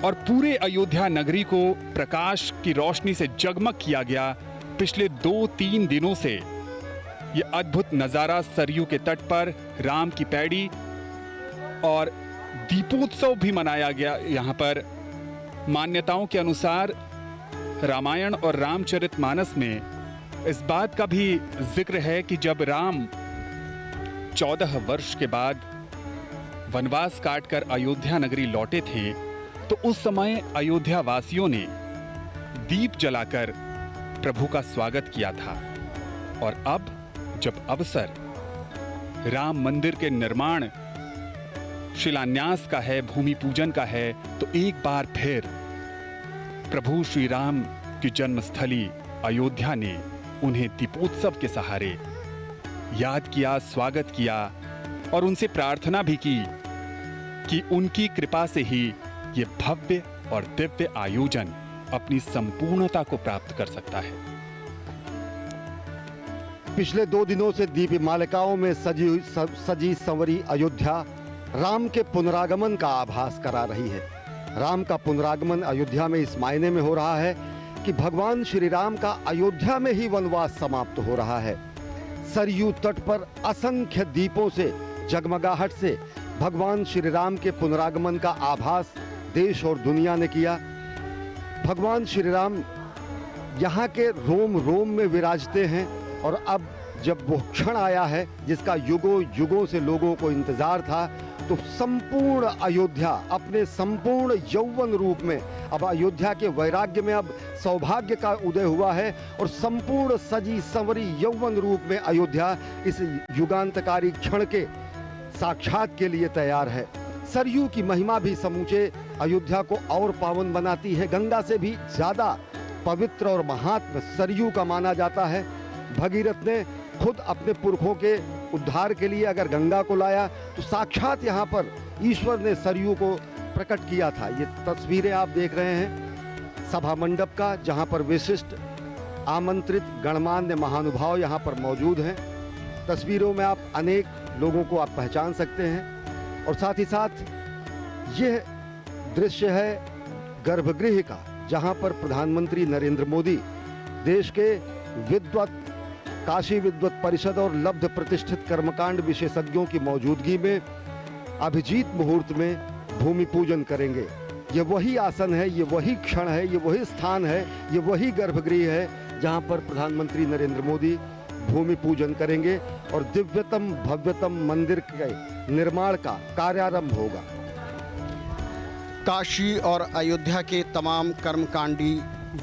और पूरे अयोध्या नगरी को प्रकाश की रोशनी से जगमग किया गया। पिछले 2-3 दिनों से ये अद्भुत नज़ारा सरयू के तट पर राम की पैड़ी और दीपोत्सव भी मनाया गया। यहाँ पर मान्यताओं के अनुसार रामायण और रामचरितमानस में इस बात का भी जिक्र है कि जब राम 14 वर्ष के बाद वनवास काटकर अयोध्या नगरी लौटे थे तो उस समय अयोध्या वासियों ने दीप जलाकर प्रभु का स्वागत किया था। और अब जब अवसर राम मंदिर के निर्माण शिलान्यास का है, भूमि पूजन का है, तो एक बार फिर प्रभु श्री राम की जन्मस्थली अयोध्या ने उन्हें दीपोत्सव के सहारे याद किया, स्वागत किया और उनसे प्रार्थना भी की कि उनकी कृपा से ही ये भव्य और दिव्य आयोजन अपनी संपूर्णता को प्राप्त कर सकता है। पिछले 2 दिनों से दीपमालिकाओं में सजी संवरी अयोध्या राम के पुनरागमन का आभास करा रही है। राम का पुनरागमन अयोध्या में इस मायने में हो रहा है कि भगवान श्री राम का अयोध्या में ही वनवास समाप्त हो रहा है। सरयू तट पर असंख्य दीपों से, जगमगाहट से भगवान श्री राम के पुनरागमन का आभास देश और दुनिया ने किया। भगवान श्री राम यहाँ के रोम रोम में विराजते हैं और अब जब वो क्षण आया है जिसका युगों युगों से लोगों को इंतजार था, तो संपूर्ण अयोध्या अपने संपूर्ण यौवन रूप में, अब अयोध्या के वैराग्य में अब सौभाग्य का उदय हुआ है और संपूर्ण सजी संवरी यौवन रूप में अयोध्या इस युगांतकारी क्षण के साक्षात के लिए तैयार है। सरयू की महिमा भी समूचे अयोध्या को और पावन बनाती है। गंगा से भी ज्यादा पवित्र और महात्म सरयू का माना जाता है। भगीरथ ने खुद अपने पुरखों के उद्धार के लिए अगर गंगा को लाया तो साक्षात यहाँ पर ईश्वर ने सरयू को प्रकट किया था। ये तस्वीरें आप देख रहे हैं सभा मंडप का, जहाँ पर विशिष्ट आमंत्रित गणमान्य महानुभाव यहाँ पर मौजूद हैं। तस्वीरों में आप अनेक लोगों को आप पहचान सकते हैं। और साथ ही साथ यह दृश्य है गर्भगृह का, जहाँ पर प्रधानमंत्री नरेंद्र मोदी देश के विद्वत, काशी विद्वत परिषद और लब्ध प्रतिष्ठित कर्मकांड विशेषज्ञों की मौजूदगी में अभिजीत मुहूर्त में भूमि पूजन करेंगे। ये वही आसन है, ये वही क्षण है, ये वही स्थान है, ये वही गर्भगृह है जहां पर प्रधानमंत्री नरेंद्र मोदी भूमि पूजन करेंगे और दिव्यतम भव्यतम मंदिर के निर्माण का कार्यारंभ होगा। काशी और अयोध्या के तमाम कर्मकांडी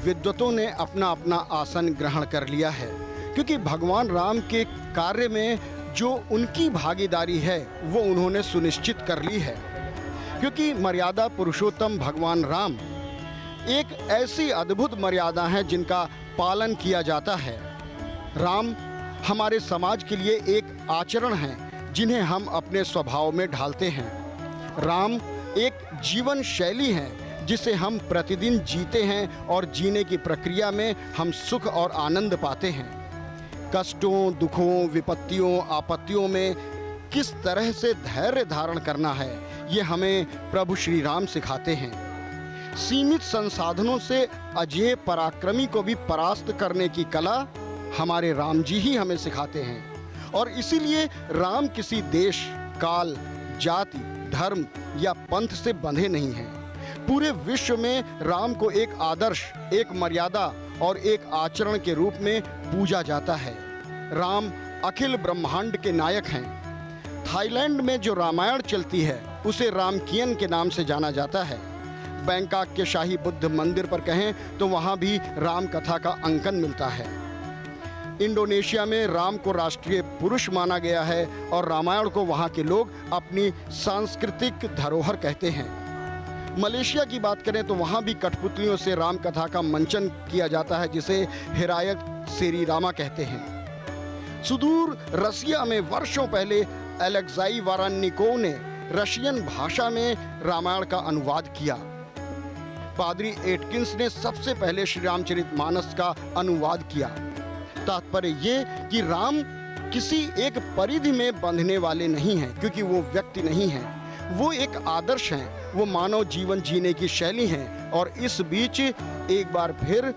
विद्वतों ने अपना अपना आसन ग्रहण कर लिया है, क्योंकि भगवान राम के कार्य में जो उनकी भागीदारी है वो उन्होंने सुनिश्चित कर ली है। क्योंकि मर्यादा पुरुषोत्तम भगवान राम एक ऐसी अद्भुत मर्यादा है जिनका पालन किया जाता है। राम हमारे समाज के लिए एक आचरण है जिन्हें हम अपने स्वभाव में ढालते हैं। राम एक जीवन शैली है जिसे हम प्रतिदिन जीते हैं और जीने की प्रक्रिया में हम सुख और आनंद पाते हैं। कष्टों, दुखों, विपत्तियों, आपत्तियों में किस तरह से धैर्य धारण करना है, ये हमें प्रभु श्री राम सिखाते हैं। सीमित संसाधनों से अजेय पराक्रमी को भी परास्त करने की कला हमारे राम जी ही हमें सिखाते हैं। और इसीलिए राम किसी देश, काल, जाति, धर्म या पंथ से बंधे नहीं हैं। पूरे विश्व में राम को एक आदर्श, एक मर्यादा और एक आचरण के रूप में पूजा जाता है। राम अखिल ब्रह्मांड के नायक हैं। थाईलैंड में जो रामायण चलती है उसे रामकियन के नाम से जाना जाता है। बैंकॉक के शाही बुद्ध मंदिर पर कहें तो वहाँ भी राम कथा का अंकन मिलता है। इंडोनेशिया में राम को राष्ट्रीय पुरुष माना गया है और रामायण को वहाँ के लोग अपनी सांस्कृतिक धरोहर कहते हैं। मलेशिया की बात करें तो वहाँ भी कठपुतलियों से राम कथा का मंचन किया जाता है, जिसे हिरायत सेरी रामा कहते हैं। सुदूर रसिया में वर्षों पहले अलेक्साई वारानिकोव ने रशियन भाषा में रामायण का अनुवाद किया। पादरी एटकिंस ने सबसे पहले श्री रामचरितमानस का अनुवाद किया। तात्पर्य ये कि राम किसी एक परिधि में बंधने वाले नहीं हैं, क्योंकि वो व्यक्ति नहीं हैं, वो एक आदर्श हैं, वो मानव जीवन जीने की शैली हैं। और इस बीच एक बार फिर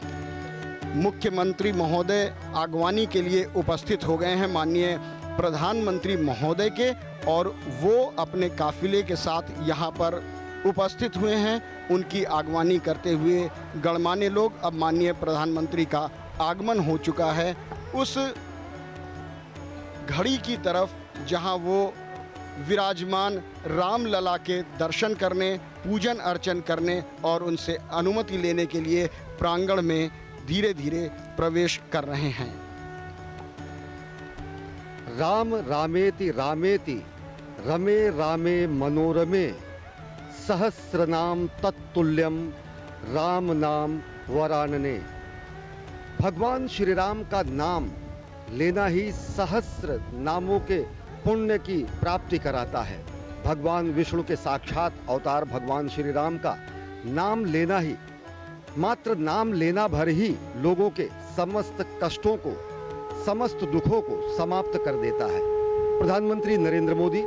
मुख्यमंत्री महोदय आगवानी के लिए उपस्थित हो गए हैं माननीय प्रधानमंत्री महोदय के, और वो अपने काफिले के साथ यहाँ पर उपस्थित हुए हैं। उनकी आगवानी करते हुए गणमान्य लोग, अब माननीय प्रधानमंत्री का आगमन हो चुका है उस घड़ी की तरफ जहां वो विराजमान रामलला के दर्शन करने, पूजन अर्चन करने और उनसे अनुमति लेने के लिए प्रांगण में धीरे धीरे प्रवेश कर रहे हैं। राम रामेति रामेति रमे रामे मनोरमे सहस्रनाम तत्तुल्यम राम नाम वरानने। भगवान श्री राम का नाम लेना ही सहस्र नामों के पुण्य की प्राप्ति कराता है। भगवान विष्णु के साक्षात अवतार भगवान श्री राम का नाम लेना ही, मात्र नाम लेना भर ही लोगों के समस्त कष्टों को, समस्त दुखों को समाप्त कर देता है। प्रधानमंत्री नरेंद्र मोदी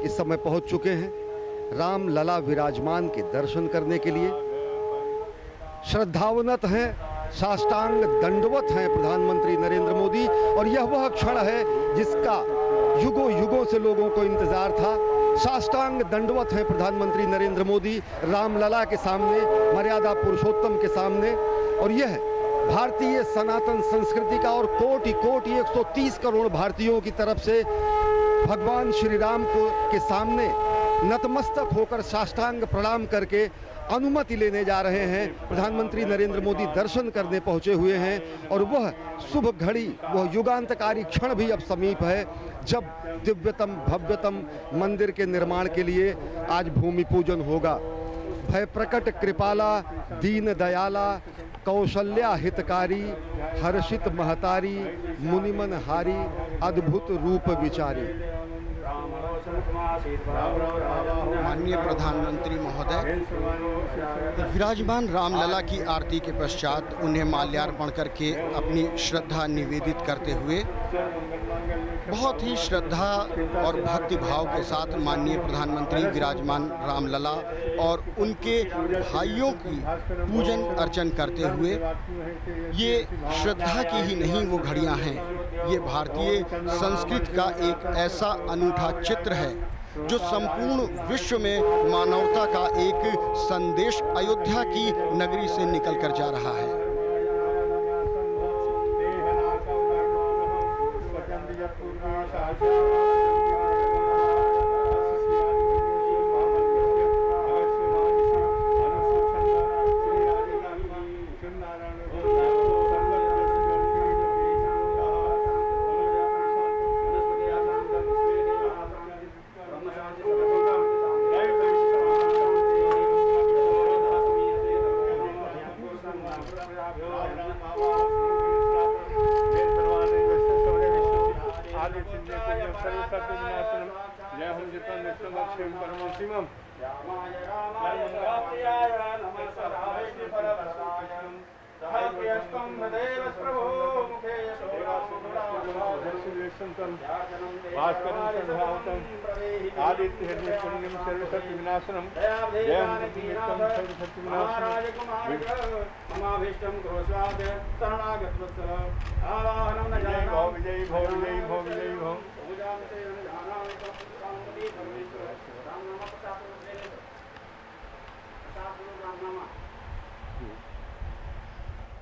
इस समय पहुंच चुके हैं राम लला विराजमान के दर्शन करने के लिए। श्रद्धावनत हैं, साष्टांग दंडवत हैं प्रधानमंत्री नरेंद्र मोदी, और यह वह क्षण है जिसका युगों युगों से लोगों को इंतजार था। साष्टांग दंडवत हैं प्रधानमंत्री नरेंद्र मोदी रामलला के सामने, मर्यादा पुरुषोत्तम के सामने। और यह भारतीय सनातन संस्कृति का और कोटि कोटि 130 करोड़ भारतीयों की तरफ से भगवान श्री राम को के सामने नतमस्तक होकर साष्टांग प्रणाम करके अनुमति लेने जा रहे हैं। प्रधानमंत्री नरेंद्र मोदी दर्शन करने पहुंचे हुए हैं, और वह शुभ घड़ी, वह युगांतकारी क्षण भी अब समीप है जब दिव्यतम भव्यतम मंदिर के निर्माण के लिए आज भूमि पूजन होगा। भय प्रकट कृपाला दीन दयाला कौशल्या हितकारी हर्षित महतारी मुनिमन हारी अद्भुत रूप विचारी। माननीय प्रधानमंत्री महोदय विराजमान रामलला की आरती के पश्चात उन्हें माल्यार्पण करके अपनी श्रद्धा निवेदित करते हुए बहुत ही श्रद्धा और भक्ति भाव के साथ माननीय प्रधानमंत्री विराजमान रामलला और उनके भाइयों की पूजन अर्चन करते हुए, ये श्रद्धा की ही नहीं वो घड़ियां हैं, ये भारतीय संस्कृति का एक ऐसा अनूठा चित्र है जो संपूर्ण विश्व में मानवता का एक संदेश अयोध्या की नगरी से निकल कर जा रहा है।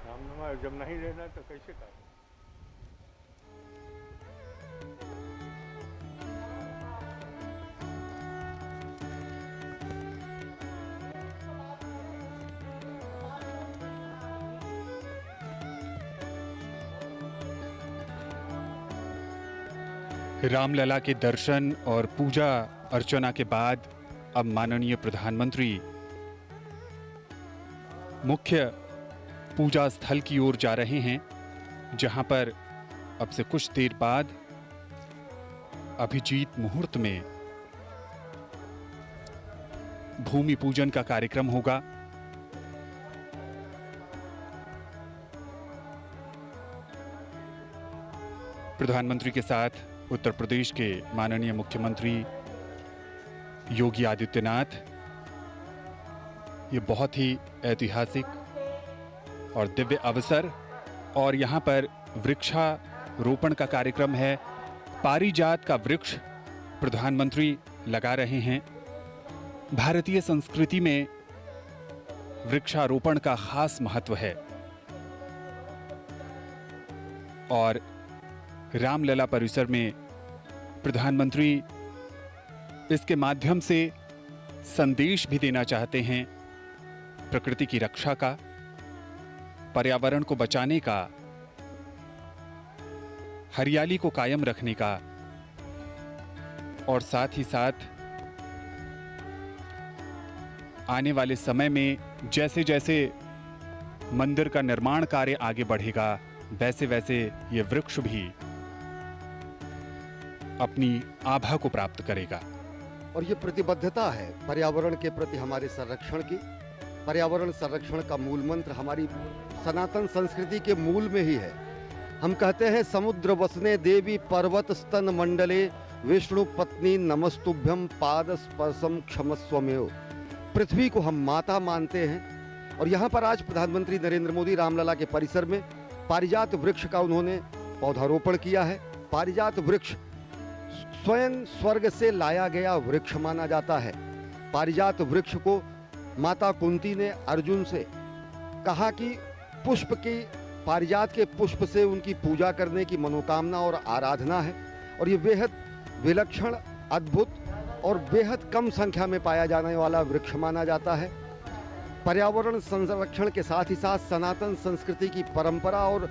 रामनामा जब नहीं रहना तो कैसे कर। रामलला के दर्शन और पूजा अर्चना के बाद अब माननीय प्रधानमंत्री मुख्य पूजा स्थल की ओर जा रहे हैं, जहां पर अब से कुछ देर बाद अभिजीत मुहूर्त में भूमि पूजन का कार्यक्रम होगा। प्रधानमंत्री के साथ उत्तर प्रदेश के माननीय मुख्यमंत्री योगी आदित्यनाथ, ये बहुत ही ऐतिहासिक और दिव्य अवसर, और यहाँ पर वृक्षारोपण का कार्यक्रम है। पारिजात का वृक्ष प्रधानमंत्री लगा रहे हैं। भारतीय संस्कृति में वृक्षारोपण का खास महत्व है और रामलला परिसर में प्रधानमंत्री इसके माध्यम से संदेश भी देना चाहते हैं, प्रकृति की रक्षा का, पर्यावरण को बचाने का, हरियाली को कायम रखने का, और साथ ही साथ आने वाले समय में जैसे जैसे मंदिर का निर्माण कार्य आगे बढ़ेगा, वैसे वैसे ये वृक्ष भी अपनी आभा को प्राप्त करेगा। और ये प्रतिबद्धता है पर्यावरण के प्रति हमारे संरक्षण की। पर्यावरण संरक्षण का मूल मंत्र हमारी सनातन संस्कृति के मूल में ही है। हम कहते हैं समुद्र वसने देवी पर्वत स्तन मंडले विष्णु पत्नी नमस्तुभ्यम पाद स्पर्शम क्षमस्वमेव। पृथ्वी को हम माता मानते हैं और यहाँ पर आज प्रधानमंत्री नरेंद्र मोदी रामलला के परिसर में पारिजात वृक्ष का उन्होंने पौधारोपण किया है। पारिजात वृक्ष स्वयं स्वर्ग से लाया गया वृक्ष माना जाता है। पारिजात वृक्ष को माता कुंती ने अर्जुन से कहा कि पुष्प की, पारिजात के पुष्प से उनकी पूजा करने की मनोकामना और आराधना है, और ये बेहद विलक्षण, अद्भुत और बेहद कम संख्या में पाया जाने वाला वृक्ष माना जाता है। पर्यावरण संरक्षण के साथ ही साथ सनातन संस्कृति की परंपरा और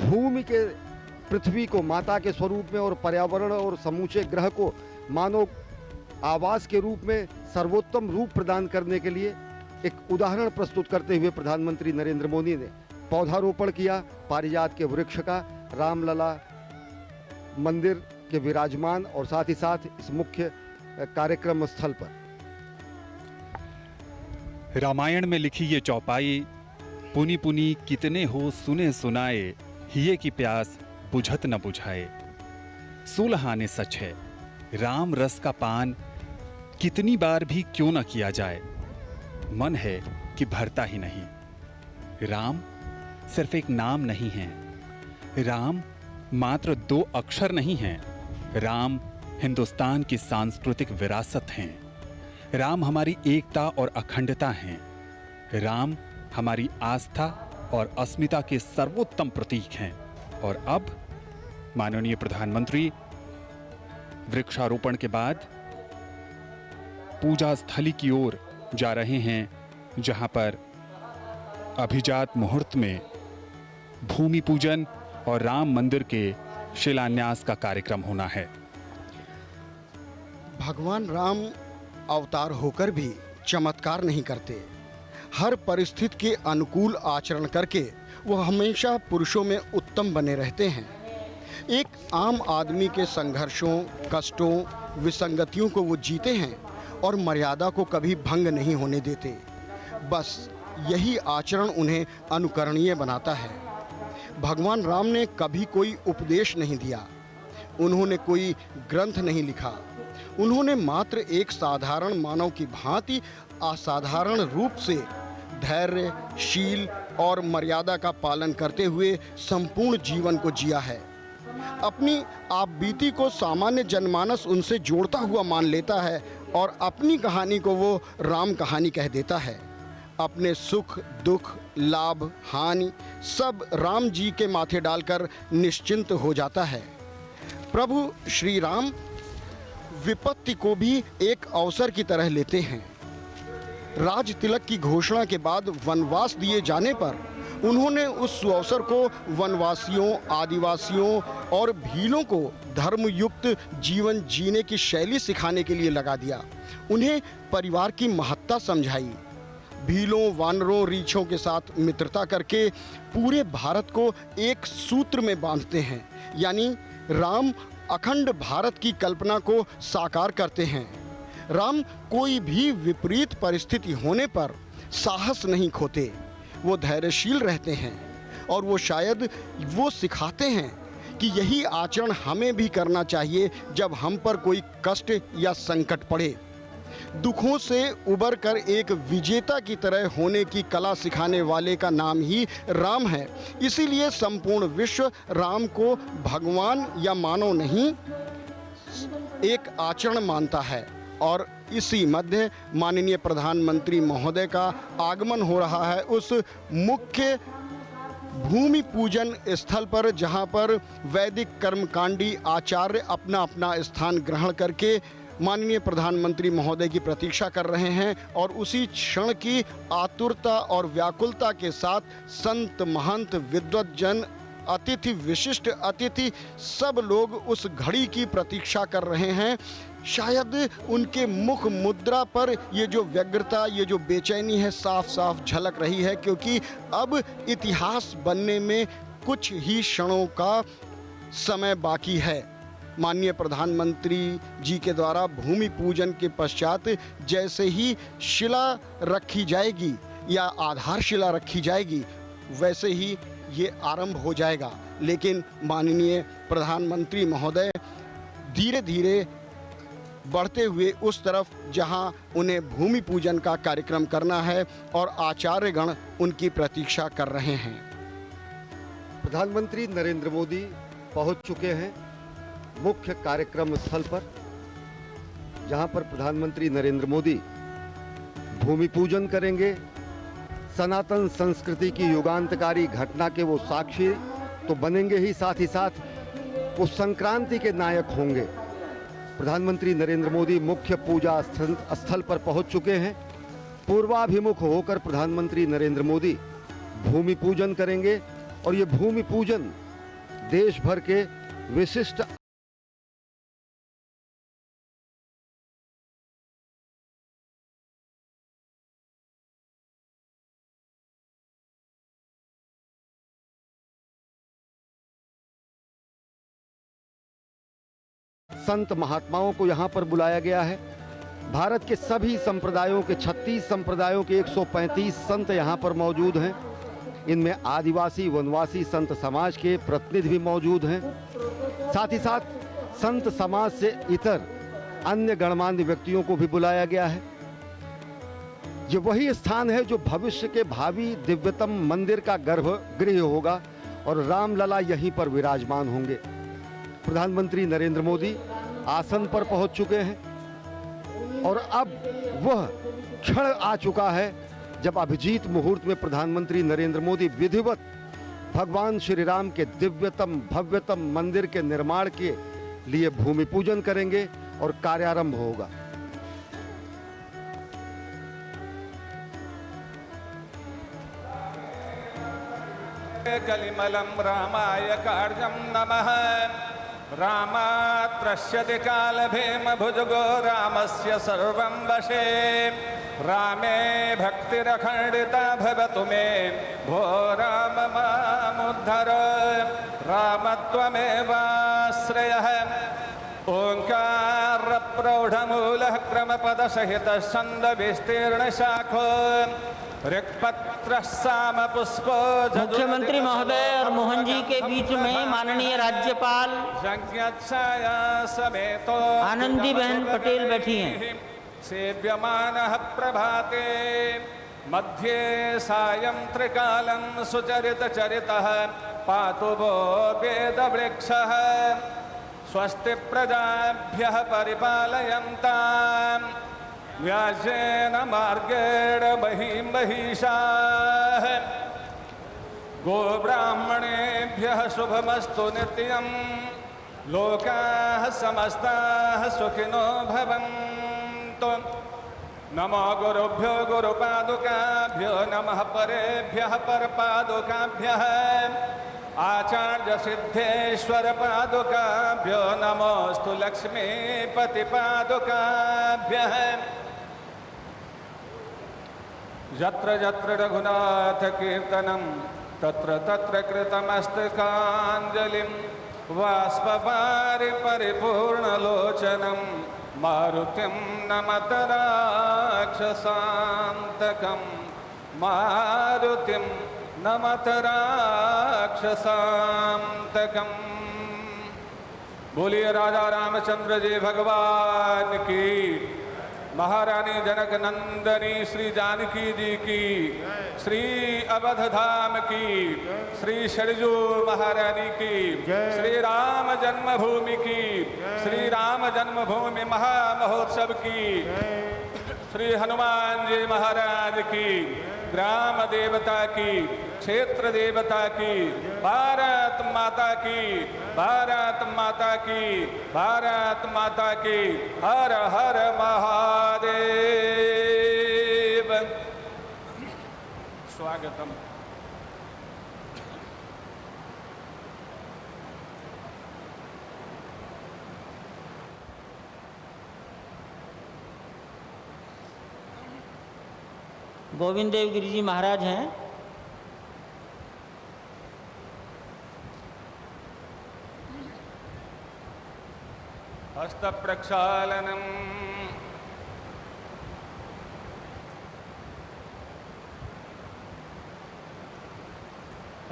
भूमि के, पृथ्वी को माता के स्वरूप में और पर्यावरण और समूचे ग्रह को मानव आवास के रूप में सर्वोत्तम रूप प्रदान करने के लिए एक उदाहरण प्रस्तुत करते हुए प्रधानमंत्री नरेंद्र मोदी ने पौधारोपण किया पारिजात के वृक्ष का रामलला मंदिर के विराजमान और साथ ही साथ इस मुख्य कार्यक्रम स्थल पर। रामायण में लिखी ये चौपाई, पुनी पुनी कितने हो सुने सुनाए, हिये की प्यास बुझत न बुझाए। सुलहाने सच है, राम रस का पान कितनी बार भी क्यों न किया जाए, मन है कि भरता ही नहीं। राम सिर्फ एक नाम नहीं है, राम मात्र 2 अक्षर नहीं हैं, राम हिंदुस्तान की सांस्कृतिक विरासत हैं, राम हमारी एकता और अखंडता हैं, राम हमारी आस्था और अस्मिता के सर्वोत्तम प्रतीक हैं। और अब माननीय प्रधानमंत्री वृक्षारोपण के बाद पूजा स्थली की ओर जा रहे हैं, जहां पर अभिजात मुहूर्त में भूमि पूजन और राम मंदिर के शिलान्यास का कार्यक्रम होना है। भगवान राम अवतार होकर भी चमत्कार नहीं करते। हर परिस्थिति के अनुकूल आचरण करके वो हमेशा पुरुषों में उत्तम बने रहते हैं। एक आम आदमी के संघर्षों, कष्टों, विसंगतियों को वो जीते हैं और मर्यादा को कभी भंग नहीं होने देते। बस यही आचरण उन्हें अनुकरणीय बनाता है। भगवान राम ने कभी कोई उपदेश नहीं दिया, उन्होंने कोई ग्रंथ नहीं लिखा, उन्होंने मात्र एक साधारण मानव की भांति असाधारण रूप से धैर्य, शील और मर्यादा का पालन करते हुए संपूर्ण जीवन को जिया है। अपनी आप बीती को सामान्य जनमानस उनसे जोड़ता हुआ मान लेता है और अपनी कहानी को वो राम कहानी कह देता है। अपने सुख, दुख, लाभ, हानि सब राम जी के माथे डालकर निश्चिंत हो जाता है। प्रभु श्री राम विपत्ति को भी एक अवसर की तरह लेते हैं। राज तिलक की घोषणा के बाद वनवास दिए जाने पर उन्होंने उस सुअवसर को वनवासियों, आदिवासियों और भीलों को धर्मयुक्त जीवन जीने की शैली सिखाने के लिए लगा दिया। उन्हें परिवार की महत्ता समझाई। भीलों, वानरों, रीछों के साथ मित्रता करके पूरे भारत को एक सूत्र में बांधते हैं, यानी राम अखंड भारत की कल्पना को साकार करते हैं। राम कोई भी विपरीत परिस्थिति होने पर साहस नहीं खोते, वो धैर्यशील रहते हैं और वो शायद वो सिखाते हैं कि यही आचरण हमें भी करना चाहिए जब हम पर कोई कष्ट या संकट पड़े। दुखों से उबर कर एक विजेता की तरह होने की कला सिखाने वाले का नाम ही राम है। इसीलिए संपूर्ण विश्व राम को भगवान या मानव नहीं, एक आचरण मानता है। और इसी मध्य माननीय प्रधानमंत्री महोदय का आगमन हो रहा है उस मुख्य भूमि पूजन स्थल पर, जहां पर वैदिक कर्मकांडी आचार्य अपना अपना स्थान ग्रहण करके माननीय प्रधानमंत्री महोदय की प्रतीक्षा कर रहे हैं। और उसी क्षण की आतुरता और व्याकुलता के साथ संत महंत विद्वज्जन अतिथि विशिष्ट अतिथि सब लोग उस घड़ी की प्रतीक्षा कर रहे हैं। शायद उनके मुख मुद्रा पर ये जो व्यग्रता, ये जो बेचैनी है, साफ साफ झलक रही है, क्योंकि अब इतिहास बनने में कुछ ही क्षणों का समय बाकी है। माननीय प्रधानमंत्री जी के द्वारा भूमि पूजन के पश्चात जैसे ही शिला रखी जाएगी या आधारशिला रखी जाएगी, वैसे ही ये आरंभ हो जाएगा। लेकिन माननीय प्रधानमंत्री महोदय धीरे धीरे बढ़ते हुए उस तरफ जहां उन्हें भूमि पूजन का कार्यक्रम करना है और आचार्यगण उनकी प्रतीक्षा कर रहे हैं। प्रधानमंत्री नरेंद्र मोदी पहुंच चुके हैं मुख्य कार्यक्रम स्थल पर, जहां पर प्रधानमंत्री नरेंद्र मोदी भूमि पूजन करेंगे। सनातन संस्कृति की युगांतकारी घटना के वो साक्षी तो बनेंगे ही, साथ ही साथ उस संक्रांति के नायक होंगे। प्रधानमंत्री नरेंद्र मोदी मुख्य पूजा स्थल पर पहुंच चुके हैं। पूर्वाभिमुख होकर प्रधानमंत्री नरेंद्र मोदी भूमि पूजन करेंगे और ये भूमि पूजन देश भर के विशिष्ट संत महात्माओं को यहां पर बुलाया गया है। भारत के सभी संप्रदायों के 36 संप्रदायों के 135 संत यहां पर मौजूद हैं। इनमें आदिवासी वनवासी संत समाज के प्रतिनिधि भी मौजूद हैं। साथ ही साथ संत समाज से इतर अन्य गणमान्य व्यक्तियों को भी बुलाया गया है। ये वही स्थान है जो भविष्य के भावी दिव्यतम मंदिर का गर्भगृह होगा और रामलला यहीं पर विराजमान होंगे। प्रधानमंत्री नरेंद्र मोदी आसन पर पहुंच चुके हैं और अब वह क्षण आ चुका है जब अभिजीत मुहूर्त में प्रधानमंत्री नरेंद्र मोदी विधिवत भगवान श्री राम के दिव्यतम भव्यतम मंदिर के निर्माण के लिए भूमि पूजन करेंगे और कार्यारंभ होगा। कलिमलं रामाय कार्यं नमः। रामात् पश्यति कालभीम भुजगो रामस्य सर्वं वशे। रामे भक्तिरखण्डिता भवतु मे भो राम मामुद्धर। रामत्वमेवाश्रयः ओंकार प्रौढमूलः क्रमपदसहितः छन्दविस्तीर्णशाखो मुख्यमंत्री महोदय और मोहन जी के बीच में माननीय राज्यपाल आनंदीबेन पटेल बैठी हैं। सेव्यमानः प्रभाते मध्ये सायं त्रिकालं सुचरितचरितः पातु वो वेदवृक्षः। स्वस्ति प्रजाभ्यः परिपालयन्ताम् व्यासेन मार्गेण महीं महिषाः। गोब्राह्मणेभ्यः शुभमस्तु नित्यं। लोकाः समस्ताः सुखिनो भवन्तु। नमो गुरुभ्यो गुरुपादुकाभ्यो नमः परेभ्यः परपादुकाभ्यः। आचार्य सिद्धेश्वर पादुकाभ्यो नमोस्तु लक्ष्मीपति पादुकाभ्यः। यत्र यत्र रघुनाथ कीर्तनं तत्र तत्र कृतमस्तकाञ्जलिं। बाष्पवारि परिपूर्णलोचनं मारुतिं नमत राक्षसान्तकं। मारुतिं नमत राक्षसान्तकम्। बोलिए राजा रामचंद्र जी भगवान की। महारानी जनक नंदनी श्री जानकी जी की, श्री अवध धाम की, श्री सरजू महारानी की, श्री राम जन्मभूमि की, श्री राम जन्मभूमि महामहोत्सव की, श्री हनुमान जी महाराज की, ग्राम देवता की, क्षेत्र देवता की, भारत माता की, भारत माता की, भारत माता की। हर हर महादेव। स्वागतम। गोविंद देव गिरि जी महाराज हैं। हस्त प्रक्षालनम।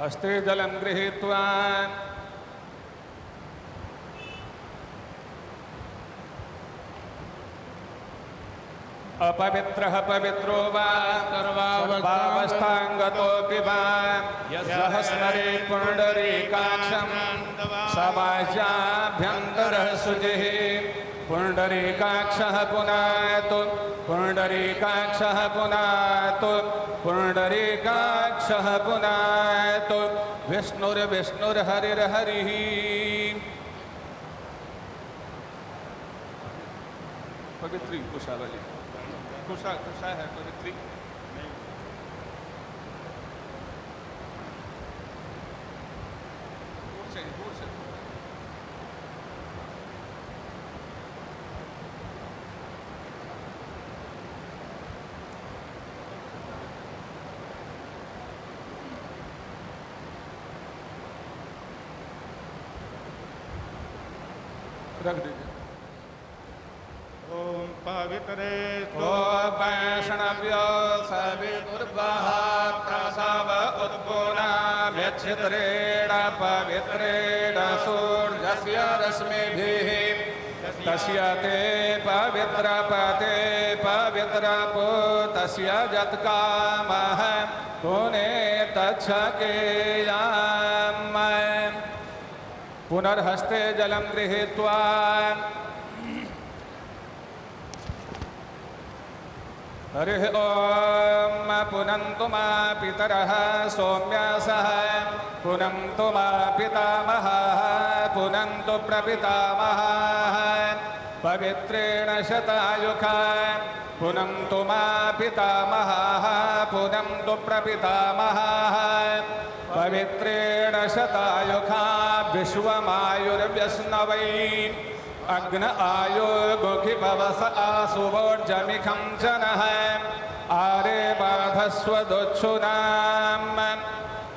हस्ते जलम गृहीत्वा अपवित्रः पवित्रो वा सर्वावस्थांगतोऽपि वा यः स्मरेत् पुण्डरीकाक्षं समाज्याभ्यन्तरः शुचिः। पुण्डरीकाक्षः पुनातु, पुण्डरीकाक्षः पुनातु, पुण्डरीकाक्षः पुनातु। विष्णुर्विष्णुर्हरिर्हरिः। पवित्री कुशावली कुशा कुशा है पवित्री। दूर से दूर से। रख दीजिए। ओम पवित्रे ओ वैष्णव्यो सवितुर्वः प्रसव उत्पुनाम्यच्छिद्रेण पवित्रेण सूर्यस्य रश्मिभिः तस्य ते पवित्रपते पवित्रपूतस्य यत्कामः पुनेतच्छकेयाम्। पुनर्हस्ते जलं गृहीत्वा हरिः ॐ पुनन्तु मा पितरः सौम्यासः पुनन्तु मा पितामहः पुनन्तु प्रपितामहः पवित्रेण शतायुखा पुनन्तु मा पितामहः पुनन्तु प्रपितामहः पवित्रेण शतायुखा विश्वमायुर्व्यस्नवै अग्न आयो गोखि पवस आसुवोर्जमिखं जनः आरे बाधस्व दोच्छुनाम्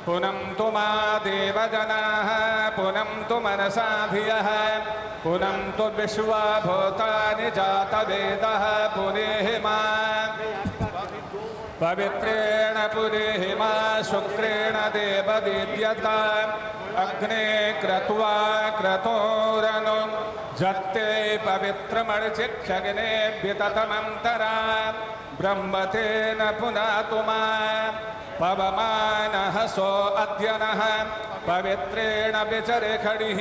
पुनन्तु मा देवजनाः पुनन्तु मनसा धियः पुनन्तु विश्वभूतानि जातवेदः पुनेहि मा पवित्रेण पुनेहि मा शुक्रेण देवदीद्यता अग्ने क्रत्वा क्रतोरनु जत्ते पवित्रमर्चिक्षग्ने विततमन्तरा ब्रह्मतेन पुनातु मा पवमानः सो अद्यनः पवित्रेण विचरे खडिः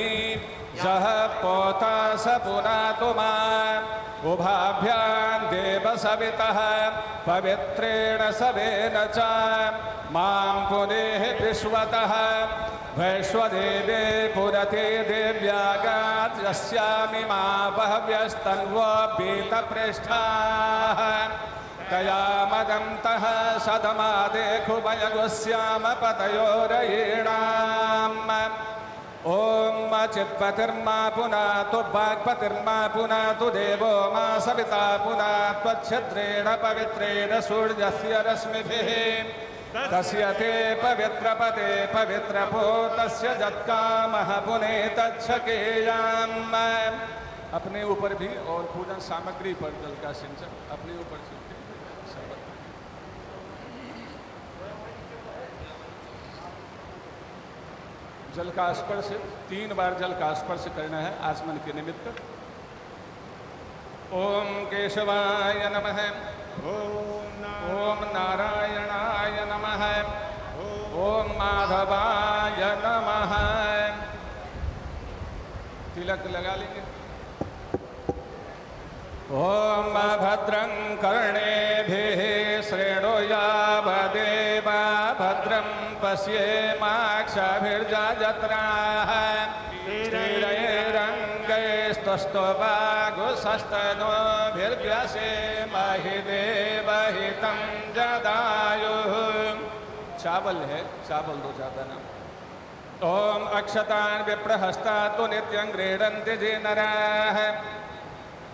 जः पोता स पुनातु मा उभाभ्यां देवसवितः पवित्रेण सवेन च मां पुनेः विश्वतः वैश्वदेवे पुरते देव्यागात् यस्यामि मा बहव्यस्तन्वो पीतपृष्ठाः तया मदन्तः सदमादेखुमयगुस्याम पतयोरयीणाम्। ॐ चित्पतिर्मा पुनातु वाक्पतिर्मा पुनातु देवो मा सविता पुनातु त्वच्छिद्रेण पवित्रेण सूर्यस्य रश्मिभिः तस्य ते पवित्रपते पवित्रपूतस्य यत्कामः पुनेतच्छकेयाम्। अपने ऊपर भी और पूजन सामग्री पर जल का सिंचन अपने ऊपर से जल का स्पर्श 3 बार जल का स्पर्श करना है आचमन के निमित्त। ओम केशवाय नमः। ओम नारायणाय नमः। ओम माधवाय नमः। तिलक लगा लेंगे। ओम भद्रं कर्णेभिः शृणुयावदेवा भद्रं पश्येमाक्षभिर्जत्राः स्थिरैरङ्गैस्तुष्टुवागुंसस्तनोभिर्व्यसेमहि देवहितं जदायुः। चावल है, चावल दो ज़्यादा ना। ओम अक्षतान् विप्रहस्तातु नित्यं गृह्णन्ति ये नराः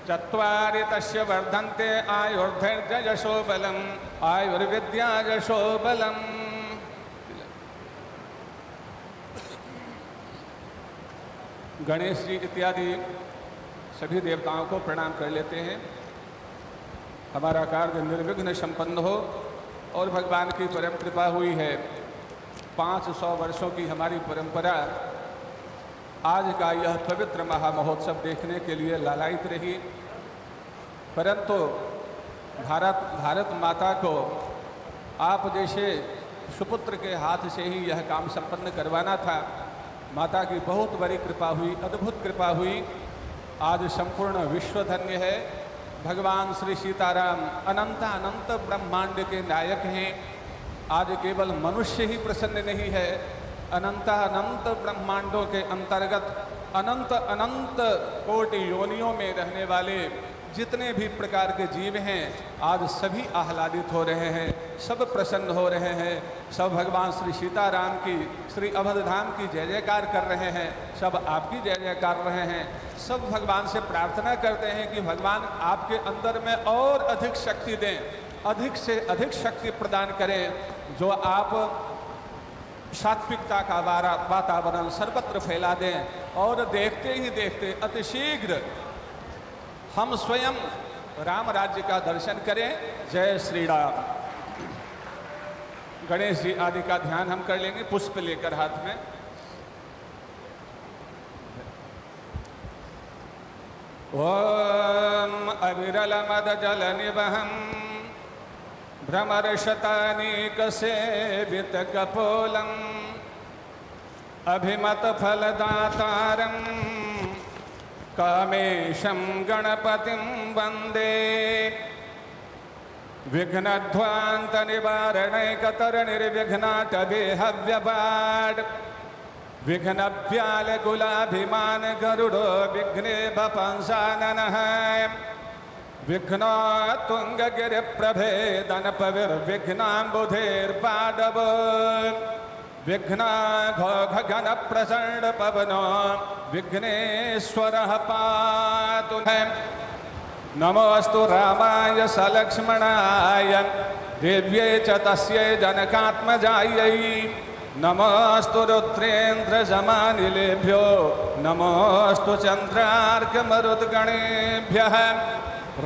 चत्वारि तस्य वर्धन्ते आयुर्धैर्ययशो बलम् आयुर्विद्यायशो बलम्। गणेश जी इत्यादि सभी देवताओं को प्रणाम कर लेते हैं। हमारा कार्य निर्विघ्न संपन्न हो और भगवान की परम कृपा हुई है। 500 वर्षों की हमारी परंपरा आज का यह पवित्र महामहोत्सव देखने के लिए लालायित रही, परंतु भारत माता को आप जैसे सुपुत्र के हाथ से ही यह काम संपन्न करवाना था। माता की बहुत बड़ी कृपा हुई, अद्भुत कृपा हुई। आज संपूर्ण विश्व धन्य है। भगवान श्री सीताराम अनंत अनंत ब्रह्मांड के नायक हैं। आज केवल मनुष्य ही प्रसन्न नहीं है, अनंत अनंत ब्रह्मांडों के अंतर्गत अनंत अनंत कोटि योनियों में रहने वाले जितने भी प्रकार के जीव हैं आज सभी आह्लादित हो रहे हैं, सब प्रसन्न हो रहे हैं। सब भगवान श्री सीताराम की, श्री अवधधाम की जय जयकार कर रहे हैं, सब आपकी जय जयकार रहे हैं। सब भगवान से प्रार्थना करते हैं कि भगवान आपके अंदर में और अधिक शक्ति दें, अधिक से अधिक शक्ति प्रदान करें, जो आप सात्विकता का वातावरण सर्वत्र फैला दें और देखते ही देखते अतिशीघ्र हम स्वयं राम राज्य का दर्शन करें। जय श्री राम। गणेश जी आदि का ध्यान हम कर लेंगे पुष्प लेकर हाथ में। ओम अविरल मद जल निवहम भ्रमरशतानीक सेवित कपोलम अभिमत फलदातारम कामेशं गणपतिं वन्दे विघ्नध्वान्तनिवारणैकतरणिर्विघ्नाटवेहव्यपाड् विघ्नव्यालकुलाभिमान गरुडो विघ्ने बपंसाननः विघ्नोत्तुङ्गगिरिप्रभेदनपविर्विघ्नाम्बुधेर्पाडव विघ्नाघोघन प्रचंड पवनो विघ्नेश्वरः पातु। नमोऽस्तु रामाय सलक्ष्मणाय दिव्ये च तस्यै जनकात्मजायै नमोऽस्तु रुद्रेन्द्रजमानिलेभ्यो नमोऽस्तु चन्द्रार्कमरुद्गणेभ्यः।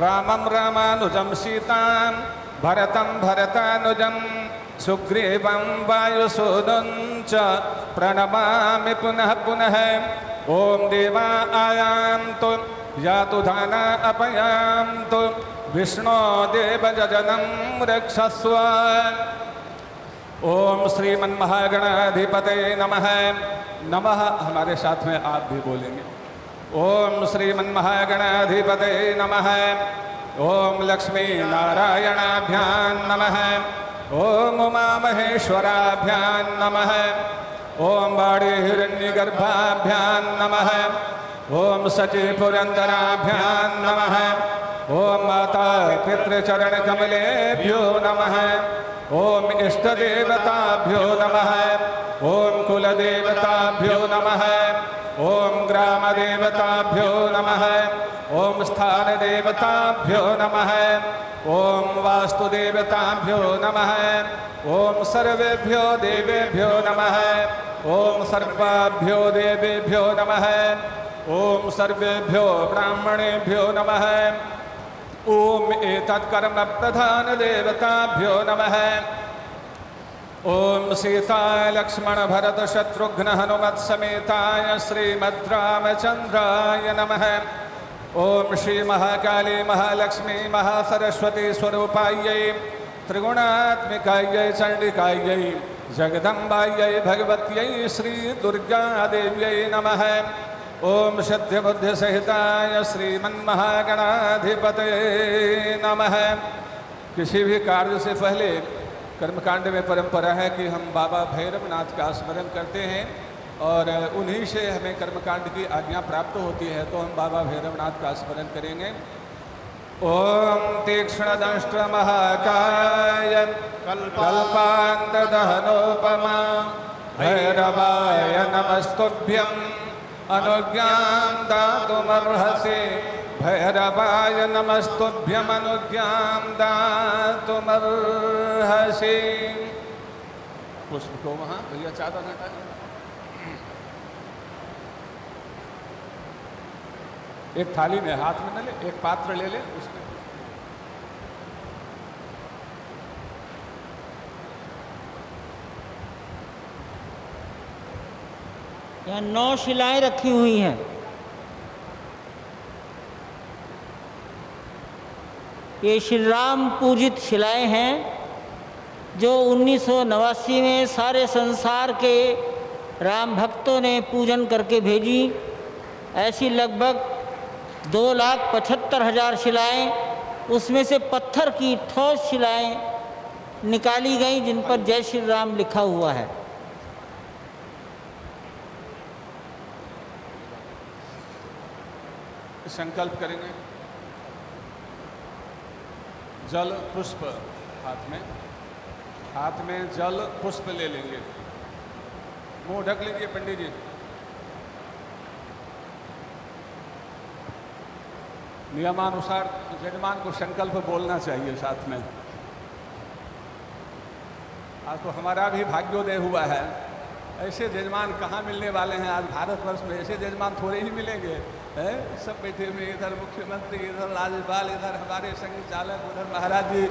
रामं रामानुजं सीतां भरतं भरतानुजं सुग्रीवं वायुसूदं च प्रणमामि पुनः पुनः। ओम देवा आयान्तु यातु धाना अपयान्तु विष्णो देवजननं रक्षस्व। ओम श्रीमन्महागणाधिपते नमः। नमः हमारे साथ में आप भी बोलेंगे। ओम श्रीमन्महागणाधिपते नमः। ओम लक्ष्मी नारायणाभ्यां नमः। ओम उमामहेश्वराभ्यां नमः। ओम बाड़ी हिरण्यगर्भाभ्यां नमः। ओम सची पुरंदराभ्यां नमः। ओम माता पितृचरणकमलेभ्यो नमः। ओम इष्टदेवताभ्यो नमः। ओम कुलदेवताभ्यो नमः। ओम ग्रामदेवताभ्यो नमः। ओम स्थानदेवताभ्यो नमः। ओम वास्तुदेवताभ्यो नमः। ओम सर्वेभ्यो देवेभ्यो नमः। ओम सर्वाभ्यो देवेभ्यो नमः। ओम सर्वेभ्यो ब्राह्मणेभ्यो नमः। ओम एतत्कर्म प्रधान देवताभ्यो नमः। ओम सीता लक्ष्मण भरत शत्रुघ्न हनुमत समेताय श्रीमद्रामचंद्राय नमः। ओम श्री महाकाली महालक्ष्मी महासरस्वती स्वरूपायै त्रिगुणात्मिकायै चंडिकायै जगदम्बायै भगवत्यै श्री दुर्गा देव्यै नमः। ओम सिद्धिबुद्धि सहिताय श्रीमन्महागणाधिपतये नमः। किसी भी कार्य से पहले कर्मकांड में परंपरा है कि हम बाबा भैरवनाथ का स्मरण करते हैं और उन्हीं से हमें कर्मकांड की आज्ञा प्राप्त होती है। तो हम बाबा भैरवनाथ का स्मरण करेंगे। ओम तीक्ष्णदंष्ट महाकाय कल्पान्तदहनोपमा भैरवाय नमस्तुभ्यं अनुज्ञां दातुमर्हसि भैरवाय नमस्तुभ्यं अनुज्ञां दातुमर्हसि। पुष्प को वहाँ भैया चादर हटा एक थाली में हाथ में न ले, एक पात्र ले ले उसमें यहाँ 9 शिलाएं रखी हुई हैं। ये श्री राम पूजित शिलाएं हैं जो 1989 में सारे संसार के राम भक्तों ने पूजन करके भेजी। ऐसी लगभग 2,75,000 शिलाएं, उसमें से पत्थर की ठोस शिलाएं निकाली गई जिन पर जय श्री राम लिखा हुआ है। संकल्प करेंगे। जल पुष्प हाथ में जल पुष्प ले लेंगे। मुंह ढक लीजिए पंडित जी। नियमानुसार यजमान को संकल्प बोलना चाहिए साथ में। आज तो हमारा भी भाग्योदय हुआ है। ऐसे यजमान कहाँ मिलने वाले हैं आज भारतवर्ष में? ऐसे यजमान थोड़े ही मिलेंगे। सब बैठे हुए, इधर मुख्यमंत्री, इधर राज्यपाल, इधर हमारे संघ चालक, उधर महाराज जी।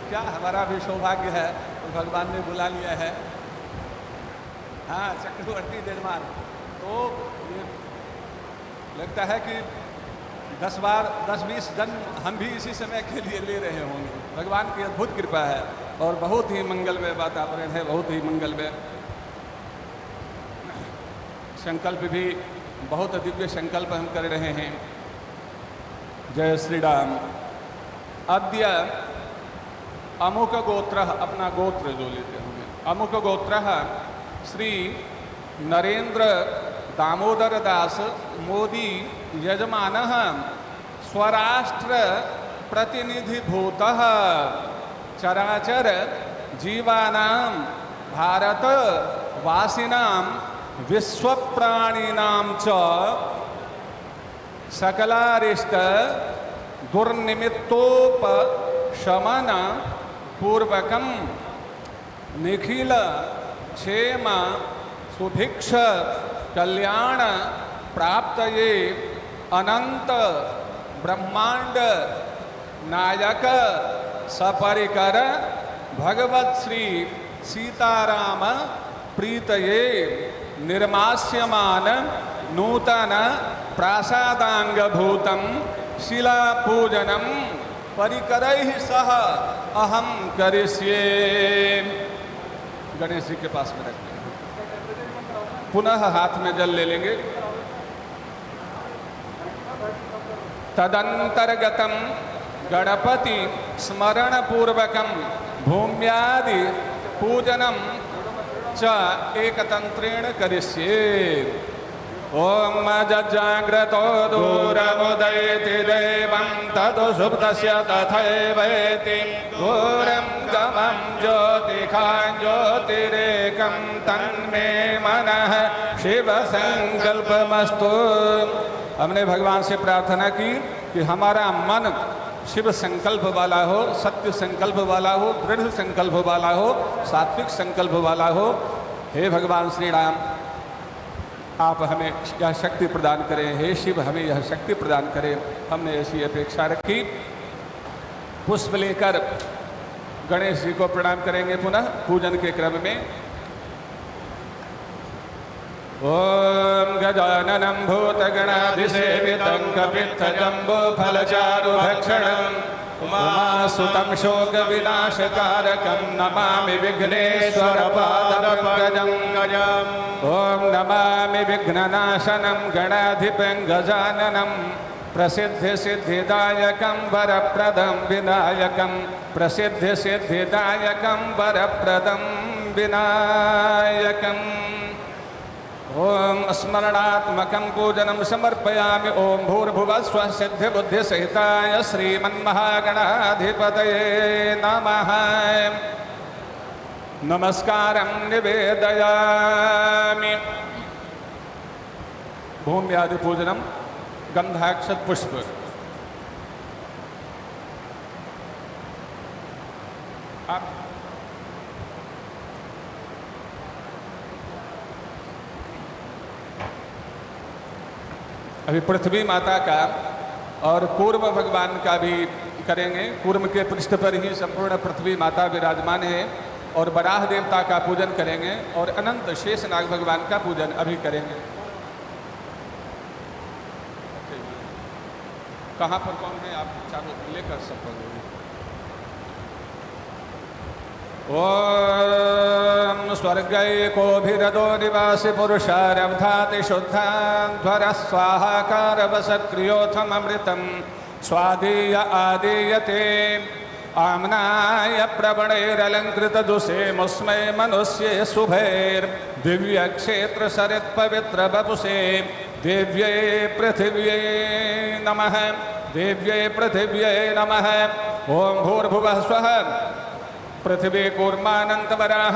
क्या हमारा भी सौभाग्य है तो भगवान ने बुला लिया है। हाँ, चक्रवर्ती यजमान। तो ये लगता है कि 10-20 जन्म हम भी इसी समय के लिए ले रहे होंगे। भगवान की अद्भुत कृपा है और बहुत ही मंगलमय वातावरण है, बहुत ही मंगलमय। संकल्प भी बहुत दिव्य संकल्प हम कर रहे हैं। जय श्री राम। अद्य अमुक गोत्र, अपना गोत्र जो लेते होंगे, अमुक गोत्र श्री नरेंद्र दामोदर दास मोदी यजमान स्वराष्ट्र प्रतिनिधिभूत चराचर जीवानां भारत वासिनां विश्वप्राणिनां च सकलारिष्ट दुर्निमित्तोपशमन पूर्वकं निखिल क्षेम सुभिक्ष कल्याण प्राप्तये अनंत ब्रह्मांड नायक सपरिकर भगवत श्री सीताराम प्रीतये निर्मास्यमान नूतन प्रासादांगभूतं शिला पूजनम परिकरैः सह अहम करिष्ये। गणेश जी के पास में रखते हैं। पुनः हाथ में जल ले लेंगे। तदंतर्गतम गणपति स्मरण पूर्वकम भूम्यादि पूजनम च एकतंत्रेण करिष्ये। ओम जजाग्रतो दूरमुदयति देवं तदु सुप्तस्य तथैवेति घोरं गमं ज्योतिखां ज्योतिरेकं तन्मे मनः शिव संकल्पमस्तु। हमने भगवान से प्रार्थना की कि हमारा मन शिव संकल्प वाला हो, सत्य संकल्प वाला हो, दृढ़ संकल्प वाला हो, सात्विक संकल्प वाला हो। हे भगवान श्री राम, आप हमें यह शक्ति प्रदान करें। हे शिव, हमें यह शक्ति प्रदान करें। हमने ऐसी अपेक्षा रखी। पुष्प लेकर गणेश जी को प्रणाम करेंगे पुनः पूजन के क्रम में। ॐ गजाननं भूतगणाधिसेवितं कपित्थजम्बूफलचारुभक्षणम् उमासुतं शोकविनाशकारकं नमामि विघ्नेश्वरपादपङ्कजं गजम् ॐ नमामि विघ्ननाशनं गणाधिपं गजाननं प्रसिद्धिसिद्धिदायकं वरप्रदं विनायकं प्रसिद्धिसिद्धिदायकं वरप्रदं विनायकम् ओम स्मरणात्मकं पूजनं समर्पयामि। ओम भूर्भुवः स्वः सिद्धिबुद्धिसहिताय श्रीमन्महागणाधिपतये नमः। नमस्कारं निवेदयामि। भूम्यादि पूजनं गंधाक्षत पुष्प। अभी पृथ्वी माता का और कूर्म भगवान का भी करेंगे। कूर्म के पृष्ठ पर ही संपूर्ण पृथ्वी माता विराजमान है और वराह देवता का पूजन करेंगे और अनंत शेषनाग भगवान का पूजन अभी करेंगे। कहाँ पर कौन है आप चारों लेकर सकते हैं। ओम स्वर्गैकोभिरदो निवासि पुरुषारब्धाति शुद्धाध्वर स्वाहाकार वसक्रियोथमृतं स्वादीय आदीयते आम्नाय प्रवणैरलङ्कृतदुषे मुस्मै मनुष्ये शुभैर्दिव्यक्षेत्र सरित्पवित्र वपुषे देव्यै पृथिव्यै नमः। देव्यै पृथिव्यै नमः। ओम भूर्भुवः स्वः पृथ्वी कूर्मानंतवराह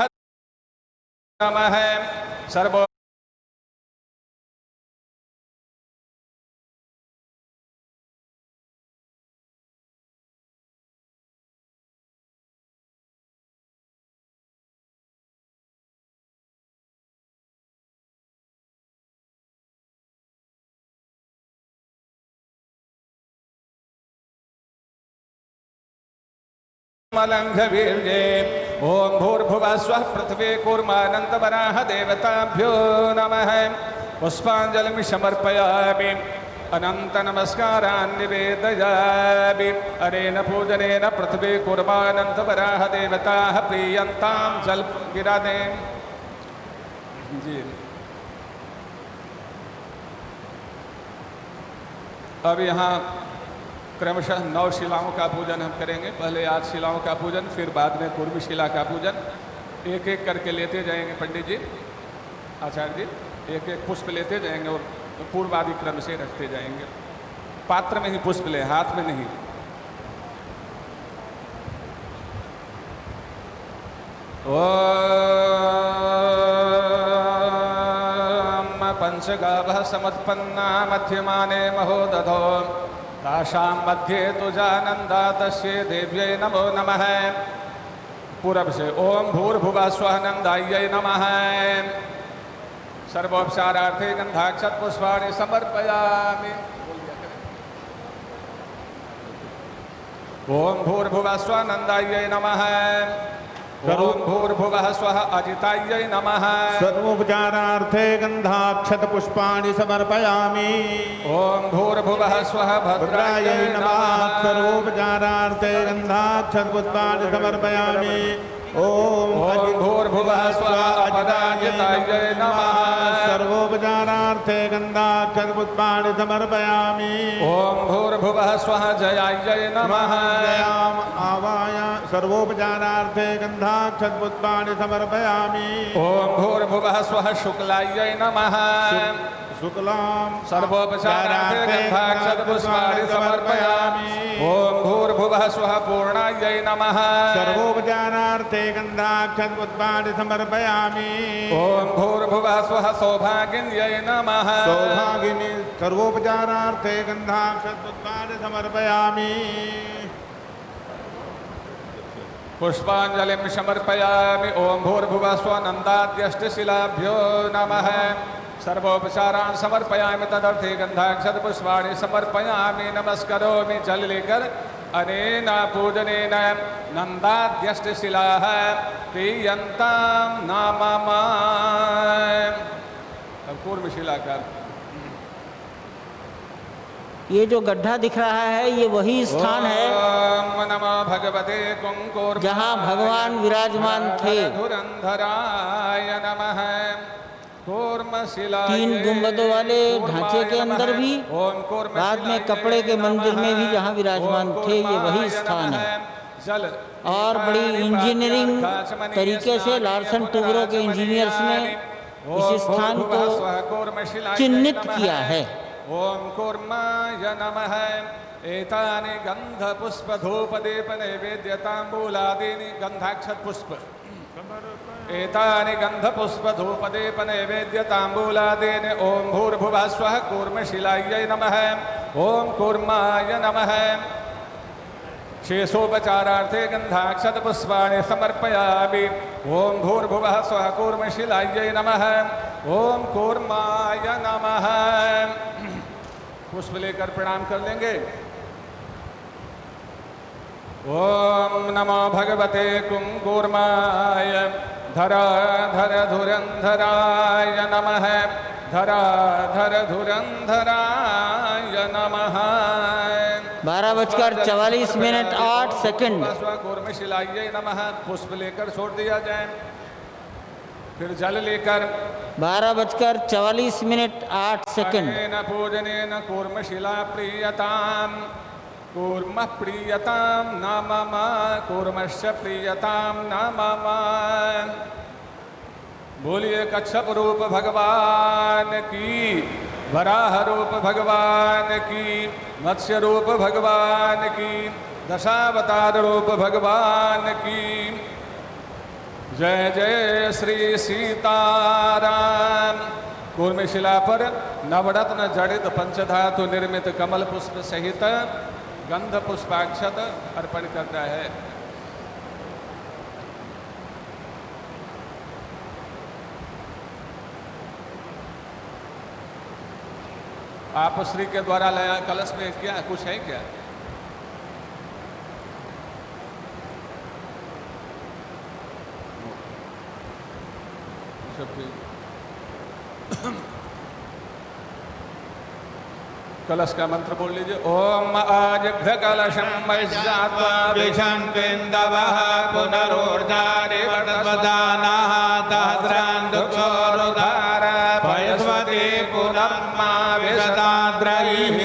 नमः। सर्वो मलंघवीर्ये ओम भूर्भुवः स्वः पृथ्वी कूर्मानंतवराह देवताभ्यो नमः। पुष्पांजलिं समर्पयामि। अनंत नमस्कारान् निवेदयामि। अनेन पूजनेन पृथ्वी कूर्मानंतवराह देवताः प्रीयन्तां जलगिरादे। जी अब यहाँ क्रमशः 9 शिलाओं का पूजन हम करेंगे। पहले 8 शिलाओं का पूजन, फिर बाद में पूर्वी शिला का पूजन। एक एक करके लेते जाएंगे पंडित जी, आचार्य जी, एक एक पुष्प लेते जाएंगे और पूर्वादि क्रम से रखते जाएंगे। पात्र में ही पुष्प ले, हाथ में नहीं। ओम पंचगावः समुत्पन्ना मध्यमाने महोदधो तासां मध्ये तुजानंदा तस्यै देव्यै नमो नमः। पूरब से ओम भूर्भुवः स्वः नंदायै नमः। सर्वोपचारार्थे गंधाक्षत पुष्पाणि समर्पयामि। ओम भूर्भुवः स्वः नंदायै नमः। ओम भूर्भुवः स्वः अजितायै नमः। सर्वोपचारार्थे गंधाक्षत पुष्पाणि समर्पयामि। ओम भूर्भुवः स्वः भद्रायै नमः। सर्वोपचारार्थे गंधाक्षत पुष्पाणि समर्पयामि। ओम भूर्भुवः स्वः अपराजितायै नमः। सर्वोपचारार्थे गंधाक्षत पुष्पाणि समर्पयामि। ओम भूर्भुवः स्वः जयायै नमः। जयाम आवाय सर्वोपचारार्थे गंधाक्षत पुष्पाणि समर्पयामि। ओम भूर्भुवः स्वः शुक्लायै नमः। शुक्लां सर्वोपचारार्थे गंधाक्षत पुष्पाणि समर्पयामि। ओम भूर्भुवः स्वः पूर्णायै नमः। सर्वोपचारार्थे गंधाक्षत पुष्पाणि समर्पयामि। ओम भूर्भुवः स्वः सौभागिन्यै नमः। सौभागिनी सर्वोपचारार्थे गंधाक्षत पुष्पाणि समर्पयामि। पुष्पांजलिं समर्पयामि। ओम भूर्भुवः स्वः नन्दाद्यष्टशिलाभ्यो नमः। सर्वोपचारान् समर्पयामि। तदर्थे गंधाक्षत पुष्पाणि समर्पयामि। नमस्करोमि जल लेकर। अनेन पूजनेन नन्दाद्यष्टशिलाः प्रीयन्तां नाम। अब कूर्मशिला का। ये जो गड्ढा दिख रहा है ये वही स्थान है ओम नमो भगवते कुंकुर जहाँ भगवान विराजमान थे। धुरंधराय नमः। कूर्मशिला 3 गुंबदों वाले ढांचे के अंदर भी, बाद में कपड़े के मंदिर में भी जहाँ विराजमान थे, ये वही स्थान है। जल और बड़ी इंजीनियरिंग तरीके से लार्सन टूब्रो के इंजीनियर्स ने इस स्थान को चिन्हित किया है। ओम कूर्माय नमः। एतानि गंध पुष्प धूप दीप नैवेद्य तांबूलादीनि गंधाक्षत पुष्प। एतानि गंध पुष्प धूप दीप नैवेद्य तांबूलादीनि। ओम भूर्भुवः स्वः कूर्मशिलायै नमः। ओम कूर्माय नमः। शेषोपचारार्थे गंधाक्षत पुष्पाणि समर्पयामि। ओम भूर्भुवः स्वः कूर्मशिलायै नमः। ओम कूर्माय नमः। पुष्प लेकर प्रणाम कर लेंगे। ओम नमो भगवते कुंकुर्माय धराधर धुरंधराय नमः। धराधर धुरंधराय नमः। 12:44 कूर्मशिलायै नमः। पुष्प लेकर छोड़ दिया जाए, फिर जल लेकर 12:44 पूजनेन कूर्मशिला प्रीयताम। कूर्म प्रीयताम नाम कूर्मश्च प्रीयताम नाम। बोलिए कच्छप रूप भगवान की, वराह रूप भगवान की, मत्स्य रूप भगवान की, दशावतार रूप भगवान की। जय जय श्री सीताराम। कूर्मशिला पर नवरत्न जड़ित पंचधातु निर्मित कमल पुष्प सहित गंध पुष्पाक्षत अर्पण करता है। आप श्री के द्वारा लाया कलश में क्या कुछ है क्या? कलश का मंत्र बोल लीजिए। ओम आजघ्र कलशम वैश्यात्मा विशंकेन्दवः पुनरोर्जारिवटवदानः तद्रान्दुक्षोरुधार पयस्वती पुनर्मा विशदाद्रैः।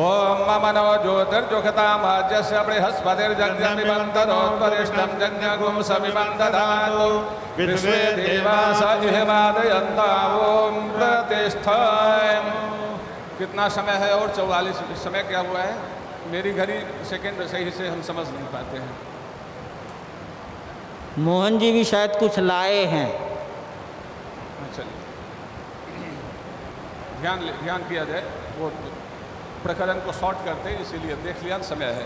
ओम मनो ज्योतिर्जुखतामाज्यस्य बृहस्पतिर्जज्ञमिमन्तरोपरिष्टं जज्ञगुं समिमं ददातु विश्वे देवास इहवादयन्ता। ओम प्रतिष्ठाय। कितना समय है? और 44। समय क्या हुआ है? मेरी घड़ी सेकंड सही से हम समझ नहीं पाते हैं। मोहन जी भी शायद कुछ लाए हैं। चलिए ध्यान किया जाए। वो प्रकरण को शॉर्ट करते हैं, इसीलिए देख लिया समय है।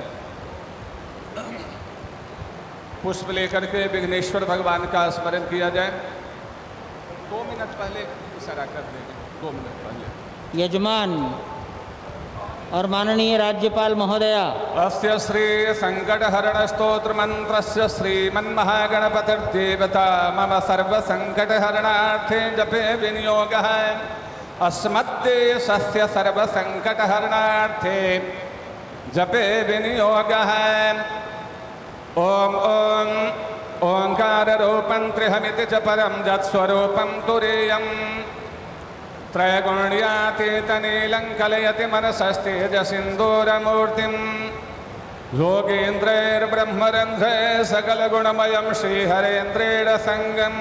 पुष्प लेकर के विघ्नेश्वर भगवान का स्मरण किया जाए। 2 मिनट पहले इशारा कर देंगे। 2 मिनट पहले यजमान और माननीय राज्यपाल महोदया अस्य श्री संकटहरण स्तोत्र मंत्रस्य श्रीमन्महागणपतिर्देवता मम सर्व संकटहरणार्थे जपे विनियोगः। अस्मद्देशस्य सर्व संकटहरणार्थे जपे विनियोगः। ओम ओम ओंकार रूपं त्रिहमिति च परं जत्स्वरूपं तुरीयम्। त्रैगुण्यातीतनीलं कलयति मनसस्तेजसिन्दूरमूर्तिं। योगीन्द्रैर्ब्रह्मरन्ध्रै सकलगुणमयं श्रीहरेन्द्रेण सङ्गं।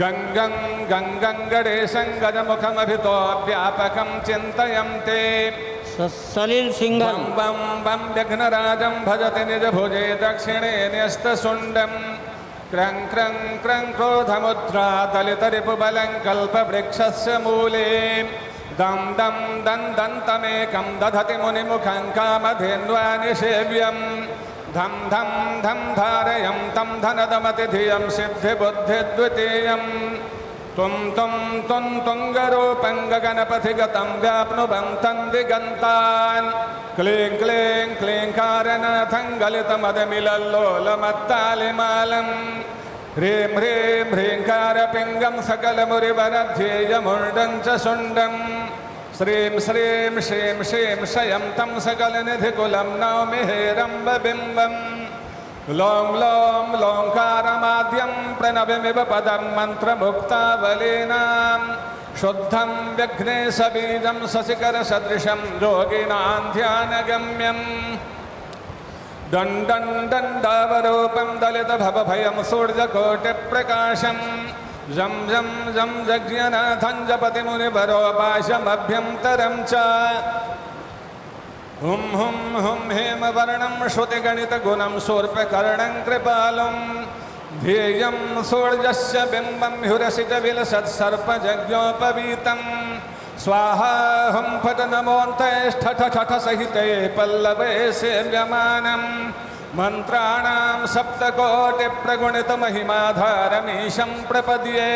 गङ्गं गङ्गं गणेशं गजमुखमभितो व्यापकं चिन्तयं ते। सलिल सिंघम बं बं व्यघ्नराजं भजति निजभुजे दक्षिणे न्यस्तशुण्डं। क्रं क्रं क्रं क्रोधमुद्रा दलितरिपुबलं कल्पवृक्षस्य मूले। दं दं दन्तमेकं दधति मुनिमुखं कामधेन्वानिषेव्यं। धं धं धं धारयं तं धनदमतिधियं सिद्धिबुद्धिद्वितीयं। तुं तुं तुं तुङ्गरूपं गगनपथिगतं व्याप्नुवं तं दिगन्तान्। क्लीं क्लीं क्लीङ्कारनाथं गलितमदमिलल्लोलमत्तालिमालं। ह्रीं ह्रीं ह्रीङ्कारपिङ्गं सकलमुरिवरध्येयमुण्डं च शुण्डं श्रीं श्रीं श्रीं श्रीं शयं तं सकलनिधिकुलं नौमि हेरम्बबिम्बं लों लों लोङ्कारमाद्यं प्रणवमिव पदं मन्त्रमुक्तावलीनां शुद्धं व्यघ्नेशबीजं शशिकरसदृशं योगिनां ध्यानगम्यं दण्डं दण्डावरूपं दलितभवभयं सूर्यकोटिप्रकाशं जं जं जं जज्ञनाथं जपतिमुनिवरोपाशमभ्यन्तरं च हुं हुं हुं हेमवर्णं श्रुतिगणितगुणं शूर्पकर्णं कृपालुं ध्येयं सूर्यस्य बिम्बं ह्युरसितविलसत्सर्पजज्ञोपवीतं स्वाहा हुं फट नमोऽन्तैष्ठठ सहिते पल्लवे सेव्यमानं मन्त्राणां सप्तकोटिप्रगुणितमहिमाधारमीशं प्रपद्ये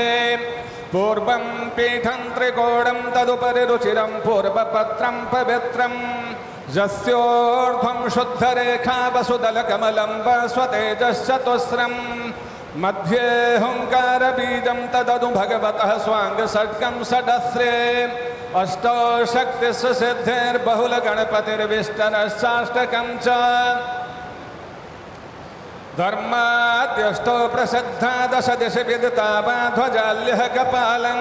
पूर्वं पीठं त्रिकोणं तदुपरि रुचिरं पूर्वपत्रं पवित्रं यस्योर्ध्वं शुद्धरेखा वसुदलकमलं वस्वतेजश्चतुस्रं मध्ये हुङ्कारबीजं तदनु भगवतः स्वाङ्गषड्गं षडस्रे अष्टौ शक्तिस्सिद्धिर्बहुलगणपतिर्विष्टरश्चाष्टकं च धर्माद्यष्टौ प्रसिद्धा दश दिशि विदिता वा ध्वजाल्यः कपालं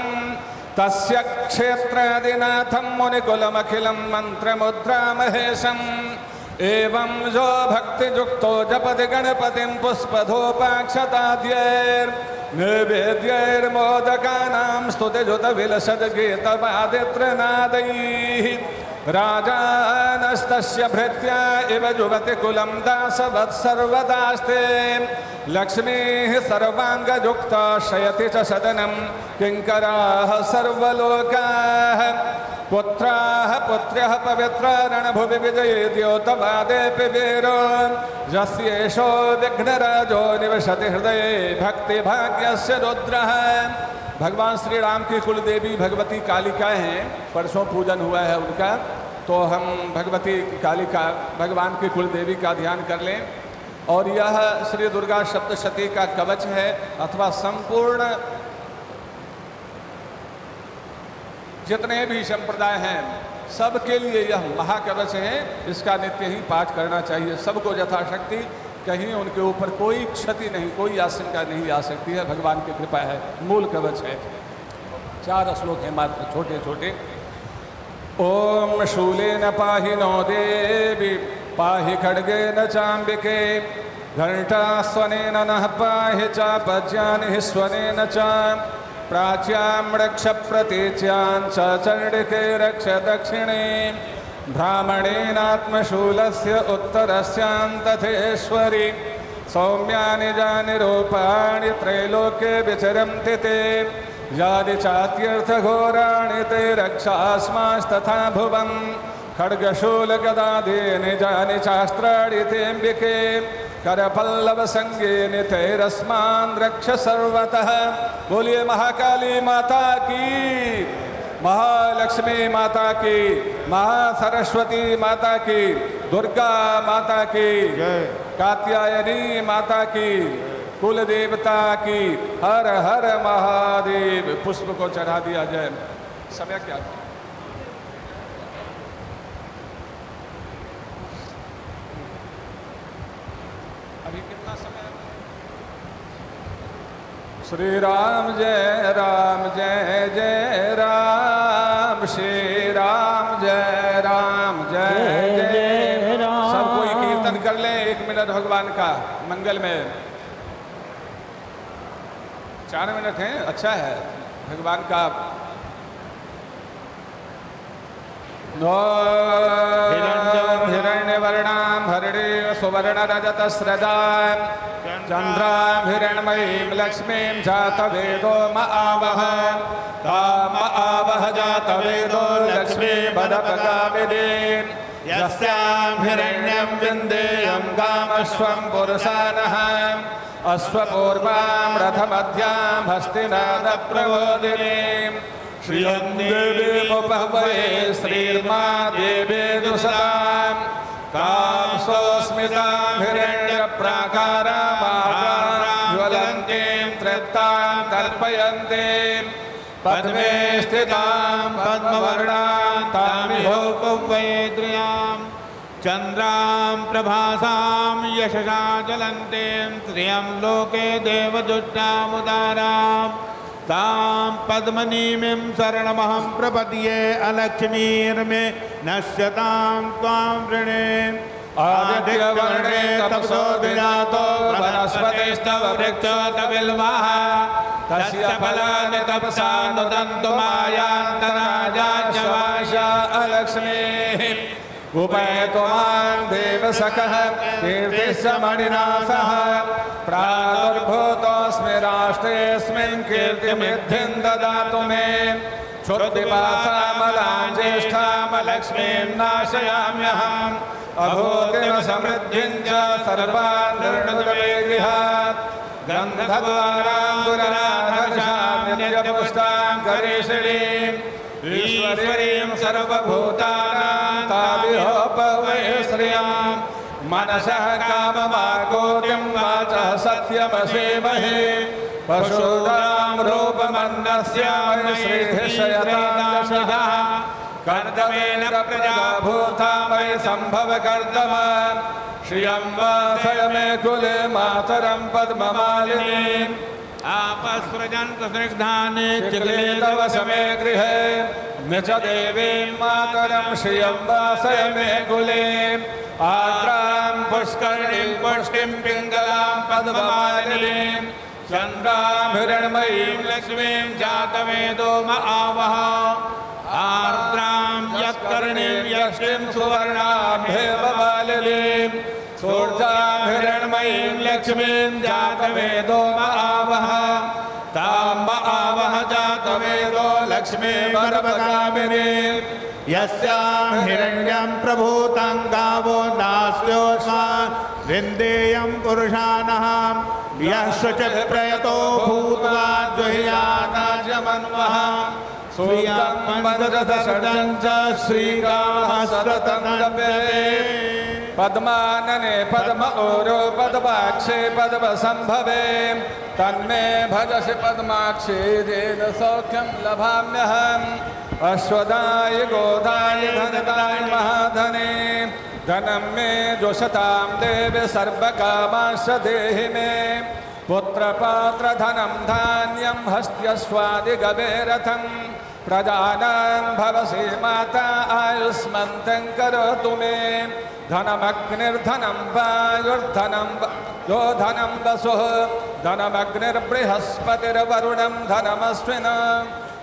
तस्य क्षेत्रादिनाथं मुनिकुलमखिलं मन्त्रमुद्रामहेशम् एवं जो भक्तियुक्तो जपति गणपतिं पुष्पधूपाक्षताद्यैर्निवेद्यैर्मोदकानां स्तुतिजुतविलसद्गीतवादित्रनादैः राजानस्तस्य भृत्या इव जुवति कुलं दासवत्सर्वदास्ते लक्ष्मीः सर्वाङ्गयुक्ता शयति च सदनं किङ्कराः सर्वलोकाः पुत्राः पुत्र्यः पवित्रारणभुवि विजये द्योतवादेऽपि वीरो यस्येषो विघ्नराजो निवसति हृदये भक्तिभाग्यस्य रुद्रः। भगवान श्री राम की कुल देवी भगवती कालिका हैं, परसों पूजन हुआ है उनका, तो हम भगवती कालिका भगवान की कुल देवी का ध्यान कर लें। और यह श्री दुर्गा सप्तशती का कवच है अथवा संपूर्ण जितने भी संप्रदाय हैं सबके लिए यह महाकवच है। इसका नित्य ही पाठ करना चाहिए सबको यथाशक्ति, कहीं उनके ऊपर कोई क्षति नहीं, कोई आशंका नहीं आ सकती है। भगवान की कृपा है, मूल कवच है। 4 श्लोक हैं मात्र छोटे छोटे। ओम शूलेन पाहि नो देवी पाहि खड्गेन चाम्बिके घंटास्वनेन नः पाहि चापज्यानि स्वनेन च प्राच्यां रक्ष प्रतीच्यां च चण्डिके रक्ष दक्षिणे ब्राह्मणेनात्मशूलस्य उत्तरस्यां तथेश्वरि सौम्यानि जानि रूपाणि त्रैलोक्ये विचरन्ति ते यानि चात्यर्थघोराणि ते रक्षास्मास्तथा भुवं खड्गशूलगदादीनि जानि चास्त्राणि तेऽम्बिके करपल्लवसंज्ञेनि तैरस्मान् रक्ष सर्वतः। बोलिए महाकाली माता की, महालक्ष्मी माता की, महासरस्वती माता की, दुर्गा माता की, कात्यायनी माता की, कुल देवता की, हर हर महादेव। पुष्प को चढ़ा दिया जाए। समय क्या है? अभी कितना समय है? श्री राम जय जय राम, श्री राम जय जय राम। सब कोई कीर्तन कर ले 1 मिनट भगवान का मंगल में। 4 मिनट हैं, अच्छा है भगवान का। हिरण्यवर्णां हरिणीं सुवर्णरजतस्रजां चन्द्रां हिरण्मयीं लक्ष्मीं जातवेदो आवह ताम आवह जातवेदो लक्ष्मी वदपगामिनीं यस्यां हिरण्यं विन्देयं गामश्वं पुरुषानः अश्वपूर्वां रथमध्यां हस्तिनादप्रबोधिनीं श्रियं देवीमुपहवये श्रीर्मा देवेदुसतां तां स्वस्मितां हिरण्यप्राकारां ज्वलन्तीं तृप्तां तर्पयन्ते पद्मे स्थितां पद्मवर्णां तामिहोपवैद्र्यां चन्द्रां प्रभासां यशसा ज्वलन्तीं श्रियं लोके देवदुष्टामुदारां तां पद्मनीमिं शरणमहं प्रपद्ये अलक्ष्मीर्मे नश्यतां त्वां वृणे आदित्यवर्णे तपसो विजातो वनस्पतिस्तव वृक्षोतबिल्वः तस्य फलानि तपसा नुदन्तु मायान्तराजाज्ञवाशा अलक्ष्मीः उपैतो मां देवसखः कीर्तिस्य मणिना सह प्रादुर्भूतोऽस्मि राष्ट्रेऽस्मिन् कीर्तिमिद्धिं ददातु मे क्षुद्धिपासामलां ज्येष्ठामलक्ष्मीं नाशयाम्यहम् अभूतिं समृद्धिं च सर्वान् निर्णुतमे गृहात् गन्धद्वाराङ्गुरनाथशाम्यपुष्टां करीशिणीम् ईश्वरीं सर्वभूतानां ताभिहोपवै श्रियां मनसः काममार्गोऽयं वाचः सत्यमसेमहे पशूनां रूपमन्नस्य श्रीधिशयतादशः कर्दमेन प्रजा भूता वै सम्भव कर्दमा श्रियं वासय मे कुले मातरं पद्ममालिनीम् आपस्रजन्त स्निग्धानि चिक्ले तव समे गृहे न च देवीं मातरं श्रियं वासय मे कुले आर्द्रां पुष्करणीं पुष्टिं पिङ्गलां पद्ममालिनीं चन्द्रां हिरण्मयीं लक्ष्मीं जातवेदो म आवह आर्द्रां यत्कर्णीं यष्टिं सुवर्णाभेवमालिनीं सूर्यां हिरण्मयीं लक्ष्मीं जातवेदो म आवह तां म आवह जातवेदो लक्ष्मीं वरवगामिनीं यस्यां हिरण्यं प्रभूतं गावो दास्योष्मा विन्देयं पुरुषानः यः शुचिः प्रयतो भूत्वा जुह्यादाजमन्वः सूर्यं पञ्चदशं च श्रीगामस्ततं जपे पद्मानने पद्म ओरो पद्माक्षे पद्मसंभवे तन्मे भजसि पद्माक्षे येन सौख्यं लभाम्यहम् अश्वदाय गोदाय धनदाय महाधने धनं मे जोषतां देवे सर्वकामांश्च देहि मे पुत्रपात्रधनं धान्यं हस्त्यश्वादिगवेरथं प्रजानां भवसि माता आयुष्मन्तं करोतु मे धनमग्निर्धनं वायुर्धनं यो धनं वसुः धनमग्निर्बृहस्पतिर्वरुणं धनमस्विन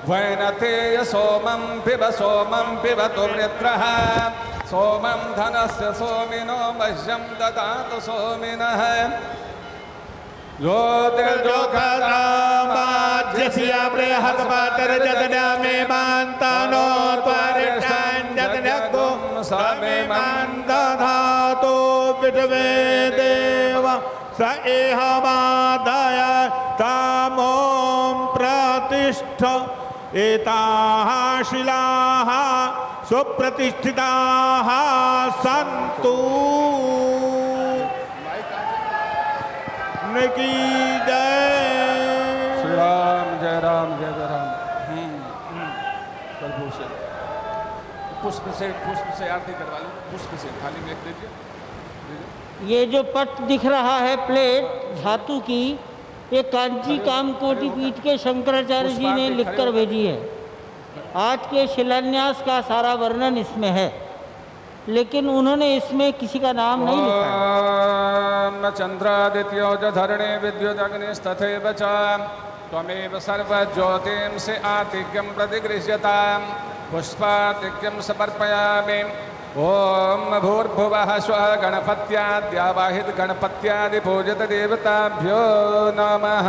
वैनतेय सोमं पिबतु वृत्रः सोमं धनस्य सोमिनो मह्यं ददातु सोमिनः ज्योतिर्जोखरामाज्यस्य बृहस्पतिर्जतन्या मे मान्तानो त्वरिष्ठाञ्जतन्यगो समे मान्दधातो विद्वे देव स एहमादाय तामों प्रतिष्ठ एताः शिलाः सुप्रतिष्ठिताः सन्तु की जय श्री राम जय राम जय जय राम। प्रभु से पुष्प से आरती करवा लो, पुष्प से थाली में एक दीजिए। ये जो पट दिख रहा है प्लेट धातु की, ये कांची कामकोटि पीठ के शंकराचार्य जी ने लिखकर भेजी है। आज के शिलान्यास का सारा वर्णन इसमें है, लेकिन उन्होंने इसमें किसी का नाम नहीं लिखा। चंद्रादित्यो च धरणे विद्युदग्निस्तथैव च त्वमेव सर्वज्योतिंसि आतिक्यं प्रतिगृह्यतां पुष्पातिक्यं समर्पयामि। ओम भूर्भुवः स्वः गणपत्याद्यावाहित गणपत्यादिपूजित देवताभ्यो नमः।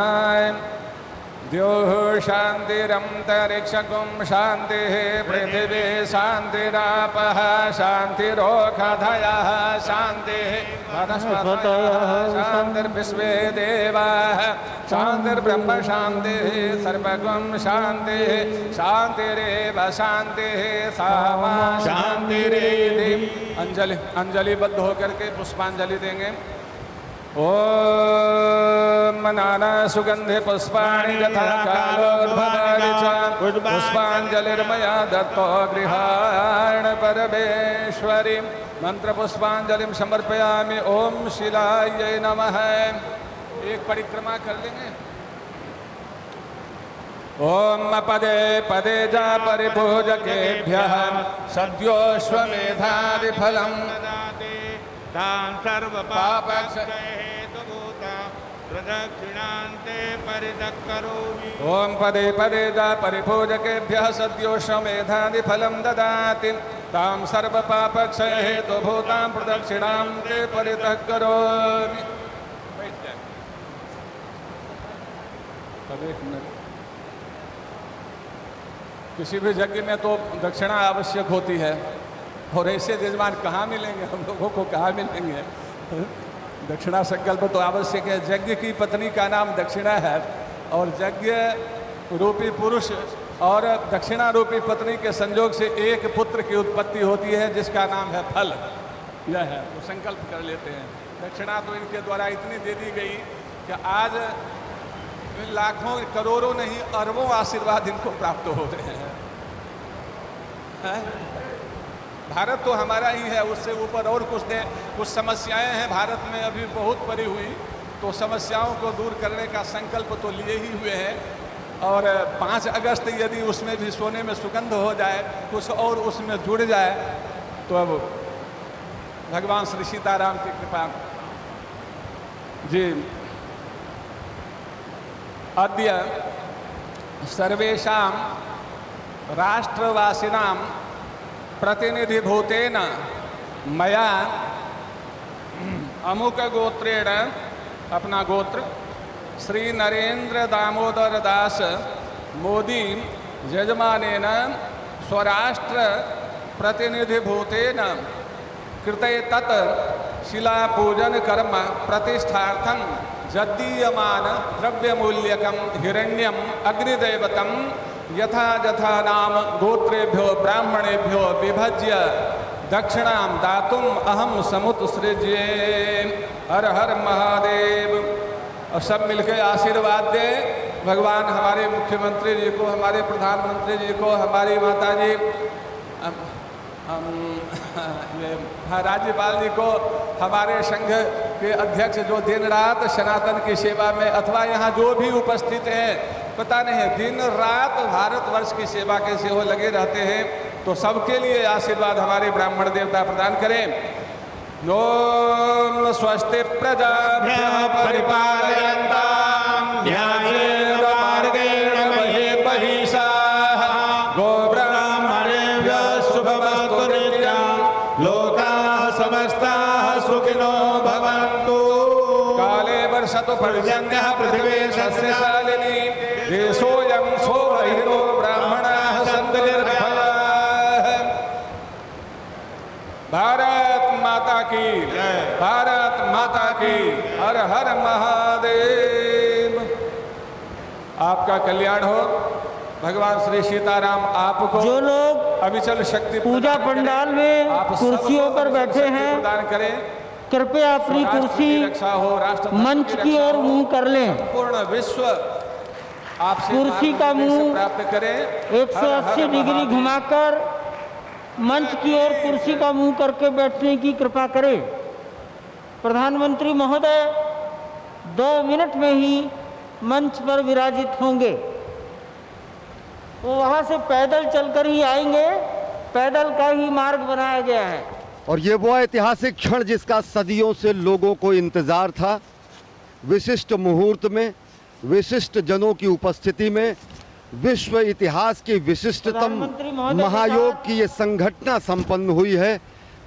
द्योः शान्तिरन्तरिक्षगुं शान्तिः पृथिवी शान्तिरापः शान्तिरोषधयः शान्तिः वनस्पतयः शान्तिर्विश्वे देवाः शान्तिर्ब्रह्म शान्तिः सर्वगुं शान्तिः शान्तिरेव शान्तिः सामा शान्तिरेव। अंजलि अंजलिबद्ध होकर के पुष्पांजलि देंगे। ओम नाना सुगंधि पुष्पाणि यथा कालोद्भवानि च पुष्पाञ्जलिर्मया दत्तो गृहाण परमेश्वरी मंत्र पुष्पांजलिं समर्पयामि। ओम शिलायै नमः। एक परिक्रमा कर लेंगे। ओम पदे पदे जा परिपूजकेभ्यः सद्योश्वमेधादिफलं तां सर्व प्रदक्षिणान्ते परिदक्करोमि। ओम पदे पदे जा परिपूजकेभ्यः सद्योश्वमेधादिफलं ददाति तां सर्व पापक्षय हेतुभूतां प्रदक्षिणां ते परिदक्करोमि। किसी भी यज्ञ में तो दक्षिणा आवश्यक होती है और ऐसे यजमान कहाँ मिलेंगे, हम लोगों को कहाँ मिलेंगे। दक्षिणा संकल्प तो आवश्यक है। यज्ञ की पत्नी का नाम दक्षिणा है और यज्ञ रूपी पुरुष और दक्षिणा रूपी पत्नी के संयोग से एक पुत्र की उत्पत्ति होती है जिसका नाम है फल। यह है वो संकल्प कर लेते हैं। दक्षिणा तो इनके द्वारा इतनी दे दी गई कि आज लाखों करोड़ों नहीं अरबों आशीर्वाद इनको प्राप्त हो रहे हैं। भारत तो हमारा ही है, उससे ऊपर और कुछ समस्याएं हैं भारत में अभी बहुत पड़ी हुई, तो समस्याओं को दूर करने का संकल्प तो लिए ही हुए हैं। और 5 अगस्त यदि उसमें भी सोने में सुगंध हो जाए, कुछ और उसमें जुड़ जाए, तो अब भगवान श्री सीताराम की कृपा जी। अद्य सर्वेषां राष्ट्रवासिनां प्रतिनिधिभूतेन मया अमुक गोत्रेण, अपना गोत्र श्री नरेंद्र दामोदर दास मोदी यजमानेन स्वराष्ट्र प्रतिनिधिभूतेन कृते तत् शिलापूजन कर्म प्रतिष्ठार्थं जद्दीयमान द्रव्यमूल्यकं हिरण्यम अग्निदेवतं यथा यथा नाम गोत्रेभ्यो ब्राह्मणेभ्यो विभज्य दक्षिणां दातुम अहम समुत्सृज्ये। हर हर महादेव। और सब मिलकर आशीर्वाद दें। भगवान हमारे मुख्यमंत्री जी को, हमारे प्रधानमंत्री जी को, हमारी माता जी राज्यपाल जी को, हमारे संघ के अध्यक्ष जो दिन रात सनातन की सेवा में, अथवा यहाँ जो भी उपस्थित हैं, पता नहीं दिन रात भारतवर्ष की सेवा के सेवा लगे रहते हैं, तो सबके लिए आशीर्वाद हमारे ब्राह्मण देवता प्रदान करें। ओम स्वस्ति प्रजाभ्यः परिपालयन्तां न्यायेन मार्गेण महीं महिषाः गोब्राह्मणेभ्यः शुभमस्तु नित्यं लोकाः समस्ताः सुखिनो भवन्तु। काले वर्षतु पर्जन्यः पृथिवी सस्यशालिनी देशोऽयं सोमहिरो ब्राह्मणाः सन्तु निर्भयाः। भारत माता की, भारत माता की। हर हर महादेव। आपका कल्याण हो। भगवान श्री सीताराम आपको जो लोग अविचल शक्ति पूजा पंडाल में कुर्सियों पर बैठे हैं, प्रदान करें। कृपया अपनी कुर्सी मंच की ओर मुंह कर लें। पूर्ण विश्व आपसे कुर्सी का मुंह प्राप्त करें। 180 डिग्री घुमाकर मंच की ओर कुर्सी का मुंह करके बैठने की कृपा करें। प्रधानमंत्री महोदय 2 मिनट में ही मंच पर विराजित होंगे। वो वहाँ से पैदल चलकर ही आएंगे, पैदल का ही मार्ग बनाया गया है। और ये वो ऐतिहासिक क्षण जिसका सदियों से लोगों को इंतजार था। विशिष्ट मुहूर्त में, विशिष्ट जनों की उपस्थिति में, विश्व इतिहास की विशिष्टतम महायोग की ये संघटना संपन्न हुई है।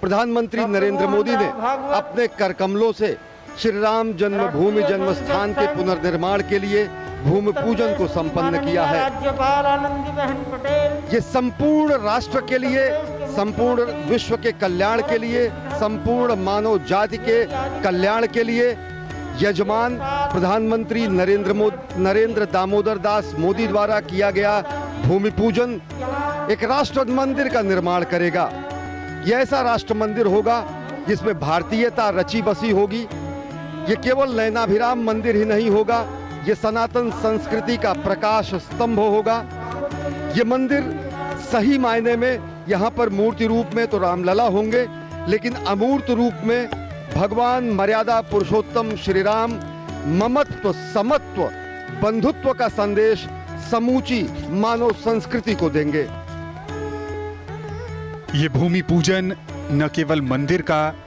प्रधानमंत्री नरेंद्र मोदी ने अपने कर कमलों से श्री राम जन्मभूमि जन्म स्थान के पुनर्निर्माण के लिए भूमि पूजन को संपन्न किया है। राज्यपाल आनंदीबेन पटेल ये संपूर्ण राष्ट्र के लिए, संपूर्ण विश्व के कल्याण के लिए, संपूर्ण मानव जाति के कल्याण के लिए यजमान प्रधानमंत्री नरेंद्र दामोदर दास मोदी द्वारा किया गया भूमि पूजन एक राष्ट्र मंदिर का निर्माण करेगा। यह ऐसा राष्ट्र मंदिर होगा जिसमें भारतीयता रची बसी होगी। ये केवल नयनाभिराम मंदिर ही नहीं होगा, ये सनातन संस्कृति का प्रकाश स्तंभ होगा। ये मंदिर सही मायने में यहाँ पर मूर्ति रूप में तो रामलला होंगे, लेकिन अमूर्त रूप में भगवान मर्यादा पुरुषोत्तम श्री राम ममत्व, समत्व, बंधुत्व का संदेश समूची मानव संस्कृति को देंगे। ये भूमि पूजन न केवल मंदिर का